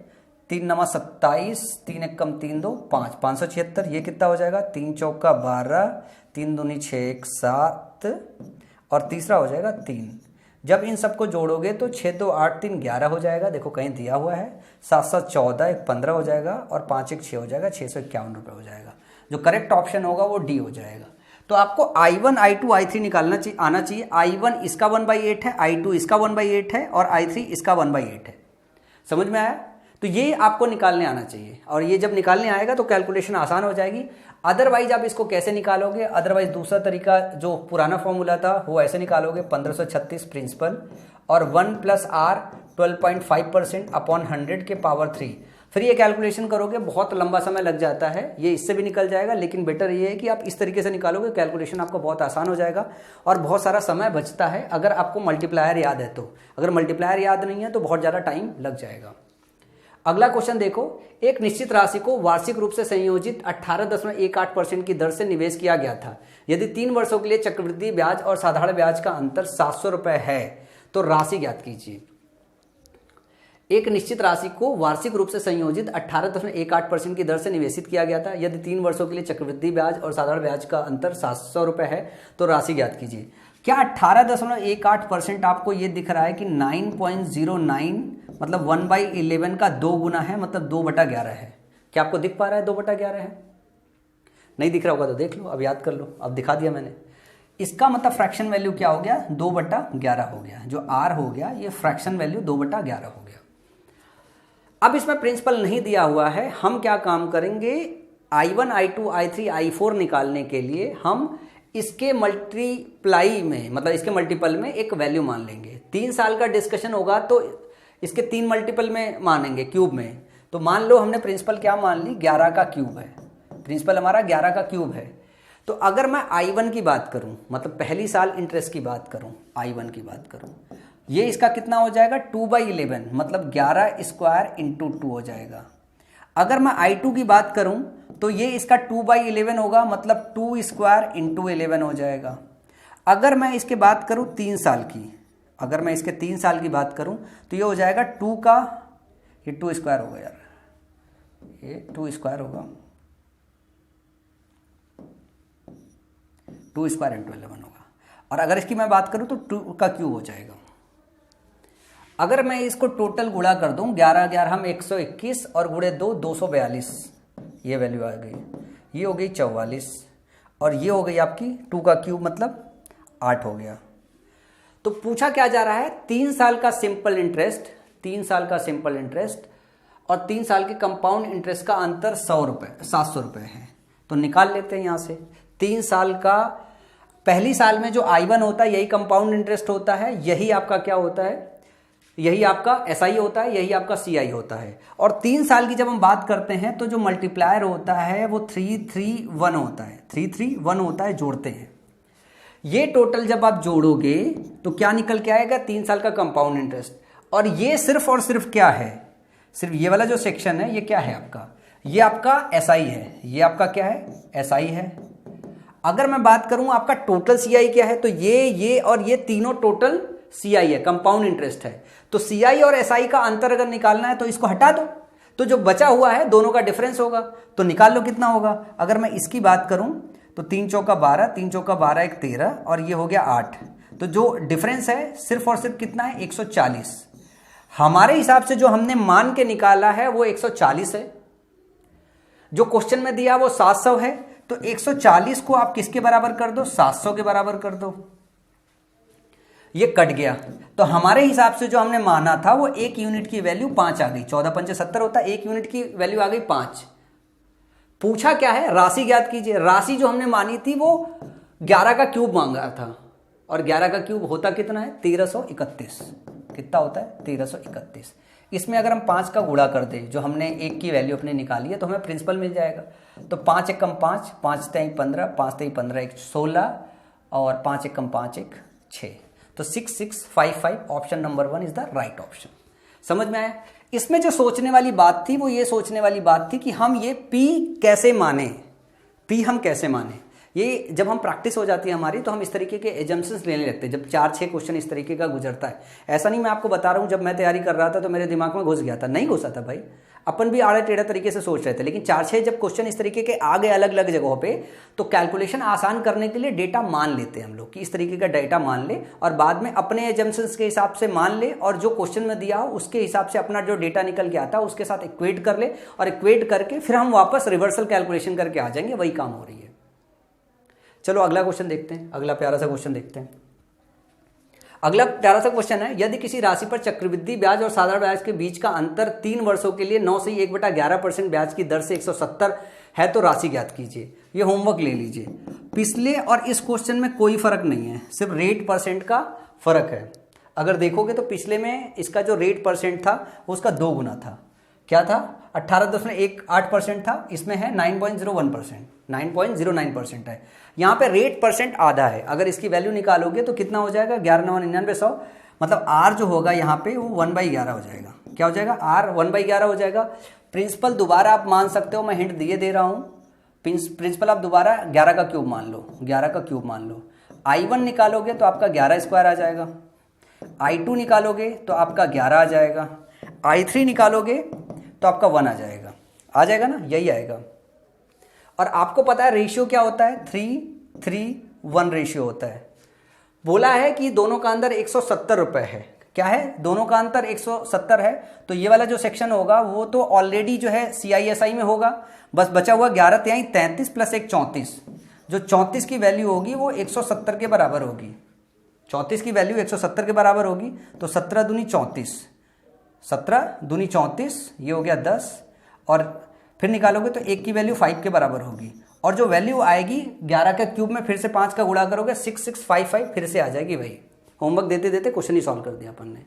3 9 27, 3 1 कम 3 2 5, 576। ये कितना हो जाएगा? 3 चौका 12, 3 दूनी 6 1 7, और तीसरा हो जाएगा 3। जब इन सबको जोड़ोगे तो 6 2 8 3 11 हो जाएगा। देखो कहीं दिया हुआ है। 7 7 14, 1 15 हो जाएगा, और 5 1 6 हो जाएगा, 651 रुपये हो जाएगा। जो करेक्ट ऑप्शन होगा वो डी हो जाएगा। तो आपको I1, I2, I3 निकालना चाहिए, आना चाहिए। I1 इसका 1/8 है, I2 इसका 1/8 है, और I3 इसका 1/8 है। समझ में आया? तो ये आपको निकालने आना चाहिए, और ये जब निकालने आएगा तो कैलकुलेशन आसान हो जाएगी। अदरवाइज आप इसको कैसे निकालोगे? अदरवाइज दूसरा तरीका जो पुराना फॉर्मूला था वो ऐसे निकालोगे, 1536 प्रिंसिपल और 1 + R 12.5% अपॉन 100 के पावर 3। फिर ये कैलकुलेशन करोगे, बहुत लंबा समय लग जाता है। ये इससे भी निकल जाएगा, लेकिन बेटर ये है कि आप इस तरीके से निकालोगे, कैलकुलेशन आपको बहुत आसान हो जाएगा और बहुत सारा समय बचता है अगर आपको मल्टीप्लायर याद है तो। अगर मल्टीप्लायर याद नहीं है तो बहुत ज़्यादा टाइम लग जाएगा। अगला क्वेश्चन देखो, एक निश्चित राशि को वार्षिक रूप से संयोजित 18.18% की दर से निवेश किया गया था। यदि 3 वर्षों के लिए चक्रवृद्धि ब्याज और साधारण ब्याज का अंतर 700 रुपए है तो राशि ज्ञात कीजिए। एक निश्चित राशि को वार्षिक रूप से संयोजित 18.18% की दर से निवेशित किया गया था। यदि 3 वर्षों के लिए चक्रवृद्धि ब्याज और साधारण ब्याज का अंतर 700 रुपए है तो राशि ज्ञात कीजिए। क्या 18.18% आपको ये दिख रहा है कि 9.09 मतलब 1/11 का 2 गुना है, मतलब 2/11 है। क्या आपको दिख पा रहा है 2/11 है? नहीं दिख रहा होगा तो देख लो, अब याद कर लो, अब दिखा दिया मैंने। इसका मतलब फ्रैक्शन वैल्यू क्या हो गया? 2/11 हो गया। जो आर हो गया ये फ्रैक्शन वैल्यू 2/11 हो गया। अब इसमें प्रिंसिपल नहीं दिया हुआ है, हम क्या काम करेंगे, I1, I2, I3, I4 निकालने के लिए हम इसके मल्टीप्लाई में, मतलब इसके मल्टीपल में एक वैल्यू मान लेंगे। 3 साल का डिस्कशन होगा तो इसके 3 मल्टीपल में मानेंगे, क्यूब में। तो मान लो हमने प्रिंसिपल क्या मान ली, 11 का क्यूब है। प्रिंसिपल हमारा 11 का क्यूब है। तो अगर मैं I1 की बात करूं, मतलब पहली साल इंटरेस्ट की बात करूं, I1 की बात करूं, ये इसका कितना हो जाएगा 2/11, मतलब 11 स्क्वायर इंटू 2 हो जाएगा। अगर मैं I2 की बात करूं तो ये इसका 2/11 होगा, मतलब 2 स्क्वायर इंटू 11 हो जाएगा। अगर मैं इसके बात करूं 3 साल की, अगर मैं इसके 3 साल की बात करूं तो ये हो जाएगा 2 का, ये 2 स्क्वायर होगा यार, ये 2 स्क्वायर होगा, 2 स्क्वायर इंटू 11 होगा। और अगर इसकी मैं बात करूं तो 2 का क्यूब हो जाएगा। अगर मैं इसको टोटल गुणा कर दूं, 11 11 हम 121 और गुणे 2 242, ये वैल्यू आ गई, ये हो गई 44 और ये हो गई आपकी 2 का क्यूब मतलब 8 हो गया। तो पूछा क्या जा रहा है, 3 साल का सिंपल इंटरेस्ट, 3 साल का सिंपल इंटरेस्ट और 3 साल के कंपाउंड इंटरेस्ट का अंतर 700 रुपए है। तो निकाल लेते हैं यहां से। 3 साल का, पहली साल में जो I1 होता है यही कंपाउंड इंटरेस्ट होता है, यही आपका क्या होता है, यही आपका SI होता है, यही आपका CI होता है। और 3 साल की जब हम बात करते हैं तो जो मल्टीप्लायर होता है वो 331 होता है, 331 होता है, जोड़ते हैं। ये टोटल जब आप जोड़ोगे तो क्या निकल के आएगा, 3 साल का कंपाउंड इंटरेस्ट। और ये सिर्फ और सिर्फ क्या है, सिर्फ ये वाला जो सेक्शन है ये क्या है आपका, ये आपका SI है, ये आपका क्या है SI है। अगर मैं बात करूं आपका टोटल CI क्या है, तो ये और ये तीनों टोटल CI है, कंपाउंड इंटरेस्ट है। तो CI और SI का अंतर अगर निकालना है तो इसको हटा दो, तो जो बचा हुआ है दोनों का डिफरेंस होगा, तो निकाल लो कितना होगा। अगर मैं इसकी बात करूं तो 3 चौका 12, 3 चौका 12 1 13 और ये हो गया 8। तो जो डिफरेंस है सिर्फ और सिर्फ कितना है 140। हमारे हिसाब से जो हमने मान के निकाला है वो 140 है, जो क्वेश्चन में दिया वो 700 है। तो 140 को आप किसके बराबर कर दो, 700 के बराबर कर दो, ये कट गया। तो हमारे हिसाब से जो हमने माना था वो 1 यूनिट की वैल्यू 5 आ गई, 14 पंचे 70 होता है, 1 यूनिट की वैल्यू आ गई 5। पूछा क्या है, राशि ज्ञात कीजिए। राशि जो हमने मानी थी वो 11 का क्यूब मांगा था, और 11 का क्यूब होता कितना है 1331। कितना होता है 1331। इसमें अगर हम 5 का गुणा कर दें, जो हमने 1 की वैल्यू अपने निकाली है, तो हमें प्रिंसिपल मिल जाएगा। तो 5 एकम 5, 5 तेई 15, 5 तेई 15 1 16 और 5 एकम 5 1 6। तो 6655 option number 1 is the right option. समझ में आया? इसमें जो सोचने वाली बात थी वो ये सोचने वाली बात थी कि हम ये P कैसे माने, P हम कैसे माने। ये जब हम प्रैक्टिस हो जाती है हमारी तो हम इस तरीके के एजम्पशंस लेने लगते हैं, जब 4-6 क्वेश्चन इस तरीके का गुजरता है। ऐसा नहीं मैं आपको बता रहा हूँ, जब मैं तैयारी कर रहा था तो मेरे दिमाग में घुस गया था, नहीं घुसा था भाई, अपन भी आड़े टेढ़े तरीके से सोच रहे थे। लेकिन 4-6 जब क्वेश्चन इस तरीके के आ गए अलग अलग जगहों पे, तो कैलकुलेशन आसान करने के लिए डेटा मान लेते हैं हम लोग कि इस तरीके का डेटा मान ले और बाद में अपने एजम्पशंस के हिसाब से मान ले, और जो क्वेश्चन में दिया हो उसके हिसाब से अपना जो डेटा निकल के आता है उसके साथ इक्वेट कर ले, और इक्वेट करके फिर हम वापस रिवर्सल कैलकुलेशन करके आ जाएंगे। वही काम हो रही है। चलो अगला क्वेश्चन देखते हैं, अगला प्यारा सा क्वेश्चन देखते हैं। अगला प्यारा सा क्वेश्चन है, यदि किसी राशि पर चक्रवृद्धि ब्याज और साधारण ब्याज के बीच का अंतर 3 वर्षों के लिए 9 से 1/11% ब्याज की दर से 170 है तो राशि ज्ञात कीजिए। ये होमवर्क ले लीजिए। पिछले और इस क्वेश्चन में कोई फर्क नहीं है, सिर्फ रेट परसेंट का फर्क है। अगर देखोगे तो पिछले में इसका जो रेट परसेंट था वो उसका 2 गुना था। क्या था 18.18% था, इसमें है 9.01%, 9.09% है। यहाँ पे रेट परसेंट आधा है। अगर इसकी वैल्यू निकालोगे तो कितना हो जाएगा 11 9 99 100, मतलब R जो होगा यहाँ पे वो 1/11 हो जाएगा। क्या हो जाएगा, आर 1/11 हो जाएगा। प्रिंसिपल दोबारा आप मान सकते हो, मैं हिंट दिए दे रहा हूं। प्रिंसिपल आप दोबारा 11 का क्यूब मान लो, 11 का क्यूब मान लो। I1 निकालोगे तो आपका 11 स्क्वायर आ जाएगा, I2 निकालोगे तो आपका 11 आ जाएगा, I3 निकालोगे तो आपका 1 आ जाएगा ना, यही आएगा। और आपको पता है रेशियो क्या होता है, 3:3:1 रेशियो होता है। बोला है कि दोनों का अंदर 170 रुपए है, क्या है, दोनों का अंतर 170 है। तो ये वाला जो सेक्शन होगा वो तो ऑलरेडी जो है CISI में होगा, बस बचा हुआ 11 तिहाई 33 प्लस 1 34। जो 34 की वैल्यू होगी वो 170 के बराबर होगी, 34 की वैल्यू 170 के बराबर होगी। तो 17 दूनी 34, 17 दूनी 34, ये हो गया 10। और फिर निकालोगे तो 1 की वैल्यू 5 के बराबर होगी। और जो वैल्यू आएगी 11 के क्यूब में फिर से 5 का गुणा करोगे 6655 फिर से आ जाएगी। भाई होमवर्क देते देते क्वेश्चन ही सॉल्व कर दिया अपन ने।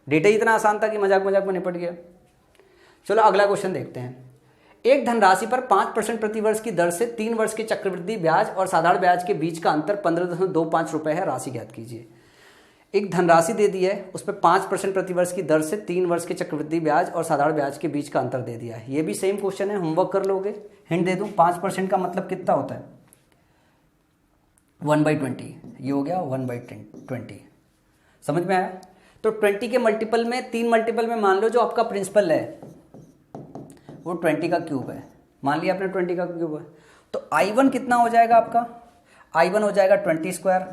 डेटा ही इतना आसान था कि मजाक मजाक में निपट गया। चलो अगला क्वेश्चन देखते हैं। एक धनराशि पर 5% प्रतिवर्ष की दर से 3 वर्ष के चक्रवृद्धि ब्याज और साधारण ब्याज के बीच का अंतर 15.25 रुपए है, राशि ज्ञात कीजिए। एक धनराशि दे दी है, उस पर 5% प्रतिवर्ष की दर से 3 वर्ष के चक्रवृद्धि ब्याज और साधारण ब्याज के बीच का अंतर दे दिया है। ये भी सेम क्वेश्चन है, होमवर्क कर लोगे। हिंट दे दूं, 5% का मतलब कितना होता है, 1/20। ये हो गया 1/20, समझ में आया। तो 20 के मल्टीपल में 3 मल्टीपल में मान लो जो आपका प्रिंसिपल है वो 20 का क्यूब है, मान लिया आपने 20 का क्यूब है। तो I1 कितना हो जाएगा आपका, I1 हो जाएगा 20 स्क्वायर,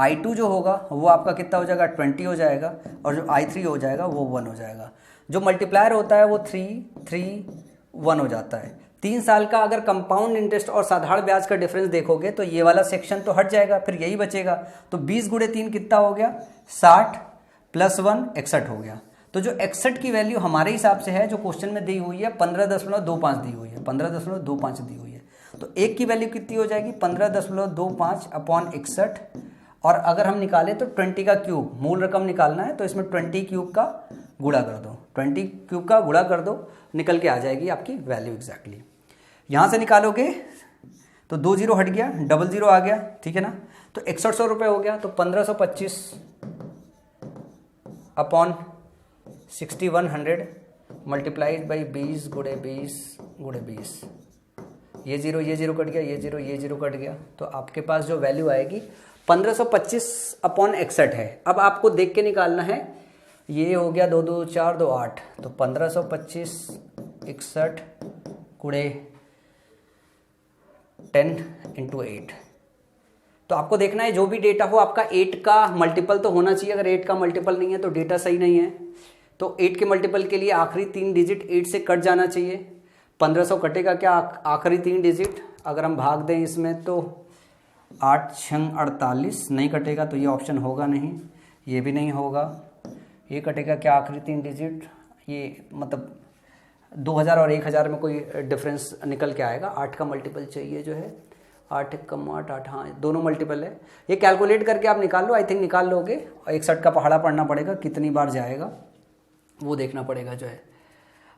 I2 जो होगा वो आपका कितना हो जाएगा 20 हो जाएगा, और जो I3 हो जाएगा वो 1 हो जाएगा। जो मल्टीप्लायर होता है वो 3:3:1 हो जाता है। 3 साल का अगर कंपाउंड इंटरेस्ट और साधारण ब्याज का डिफरेंस देखोगे तो ये वाला सेक्शन तो हट जाएगा, फिर यही बचेगा। तो 20 गुणे 3 कितना हो गया, 60 प्लस 1 61 हो गया। तो जो 61 की वैल्यू हमारे हिसाब से है जो क्वेश्चन में दी हुई है 15.25 दी हुई है, 15.25 दी हुई है। तो एक की वैल्यू कितनी हो जाएगी 15.25 अपॉन 61। और अगर हम निकालें तो 20 का क्यूब, मूल रकम निकालना है तो इसमें 20 क्यूब का गुणा कर दो, 20 क्यूब का गुणा कर दो, निकल के आ जाएगी आपकी वैल्यू एग्जैक्टली। यहाँ से निकालोगे तो 2 जीरो हट गया, 00 आ गया, ठीक है ना। तो 6100 रुपये हो गया। तो 1525 अपॉन 6100 मल्टीप्लाइड बाई 20 गुणे 20। ये जीरो कट गया, ये जीरो कट गया। तो आपके पास जो वैल्यू आएगी 1525 अपॉन 61 है। अब आपको देख के निकालना है, ये हो गया 2 2 4 2 8। तो 1525 61 गुणे 10 × 8। तो आपको देखना है जो भी डेटा हो आपका 8 का मल्टीपल तो होना चाहिए। अगर 8 का मल्टीपल नहीं है तो डेटा सही नहीं है। तो 8 के मल्टीपल के लिए आखिरी 3 डिजिट 8 से कट जाना चाहिए। 1500 कटेगा क्या, आखिरी 3 डिजिट अगर हम भाग दें इसमें तो 8 छंग 48 नहीं कटेगा, तो ये ऑप्शन होगा नहीं, ये भी नहीं होगा। ये कटेगा क्या, आखिरी 3 डिजिट, ये मतलब 2000 और 1000 में कोई डिफरेंस निकल के आएगा। 8 का मल्टीपल चाहिए जो है, 8 कम 8 8, हाँ दोनों मल्टीपल है। ये कैलकुलेट करके आप निकाल लो, आई थिंक निकाल लोगे। 61 का पहाड़ा पढ़ना पड़ेगा, कितनी बार जाएगा वो देखना पड़ेगा जो है।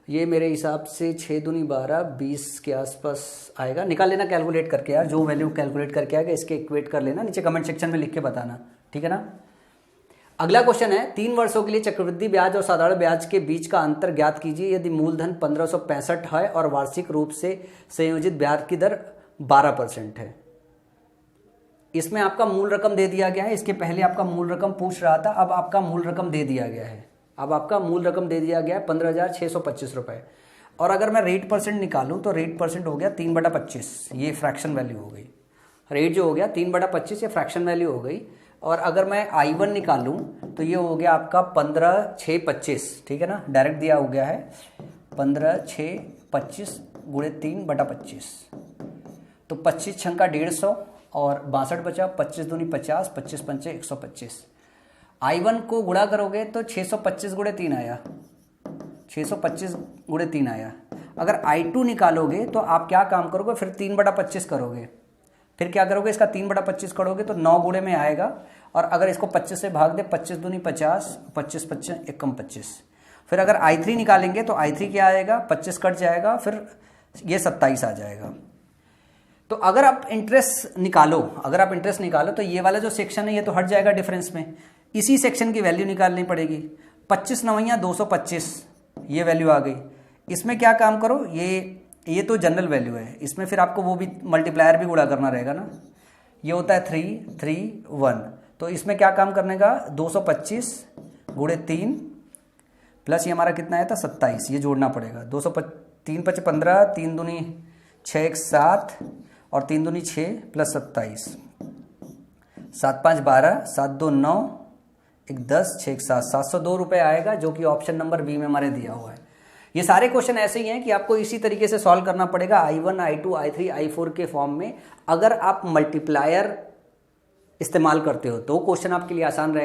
ये मेरे हिसाब से 6 दूनी 12 20 के आसपास आएगा। निकाल लेना कैलकुलेट करके यार, जो वैल्यू कैलकुलेट करके आएगा इसके इक्वेट कर लेना, नीचे कमेंट सेक्शन में लिख के बताना, ठीक है ना। अगला क्वेश्चन है, 3 वर्षों के लिए चक्रवृद्धि ब्याज और साधारण ब्याज के बीच का अंतर ज्ञात कीजिए यदि मूलधन 1565 है और वार्षिक रूप से संयोजित ब्याज की दर 12% है। इसमें आपका मूल रकम दे दिया गया है, इसके पहले आपका मूल रकम पूछ रहा था, अब आपका मूल रकम दे दिया गया है। अब आपका मूल रकम दे दिया गया है 15,625 रुपये। और अगर मैं रेट परसेंट निकालूं तो रेट परसेंट हो गया 3/25, ये फ्रैक्शन वैल्यू हो गई। रेट जो हो गया 3/25 ये फ्रैक्शन वैल्यू हो गई। और अगर मैं I1 निकालूं तो ये हो गया आपका 15,625, ठीक है ना, डायरेक्ट दिया हो गया है 15,625 गुणे 3/25। तो 25 छंग का 150 और 62 बचा, 25 दूनी 50, 25 पंचे 125। I1 को गुणा करोगे तो 625 गुणे 3 आया, 625 गुणे 3 आया। अगर I2 निकालोगे तो आप क्या काम करोगे, फिर 3/25 करोगे, फिर क्या करोगे इसका 3/25 करोगे तो 9 गुणे में आएगा। और अगर इसको 25 से भाग दे, 25 दूनी 50, 25 25 एकम 25। फिर अगर I3 निकालेंगे तो I3 क्या आएगा, 25 कट जाएगा, फिर ये 27 आ जाएगा। तो अगर आप इंटरेस्ट निकालो तो ये वाला जो सेक्शन है ये तो हट जाएगा डिफरेंस में, इसी सेक्शन की वैल्यू निकालनी पड़ेगी। 25 नवैया 225, ये वैल्यू आ गई। इसमें क्या काम करो, ये तो जनरल वैल्यू है, इसमें फिर आपको वो भी मल्टीप्लायर भी गुणा करना रहेगा ना। ये होता है 3 3 1, तो इसमें क्या काम करने का, 225 गुणे 3 प्लस ये हमारा कितना आया था 27, ये जोड़ना पड़ेगा। 3 5 15, 3 दूनी 6 1 7 और 3 दूनी 6 प्लस 27, 7 5 12, 7 2 9, 1 10, 6 1 7, 702 रुपये आएगा, जो कि ऑप्शन नंबर बी में हमारे दिया हुआ है। ये सारे क्वेश्चन ऐसे ही हैं कि आपको इसी तरीके से सॉल्व करना पड़ेगा, I1 I2 I3 I4 के फॉर्म में। अगर आप मल्टीप्लायर इस्तेमाल करते हो तो क्वेश्चन आपके लिए आसान रहेगा।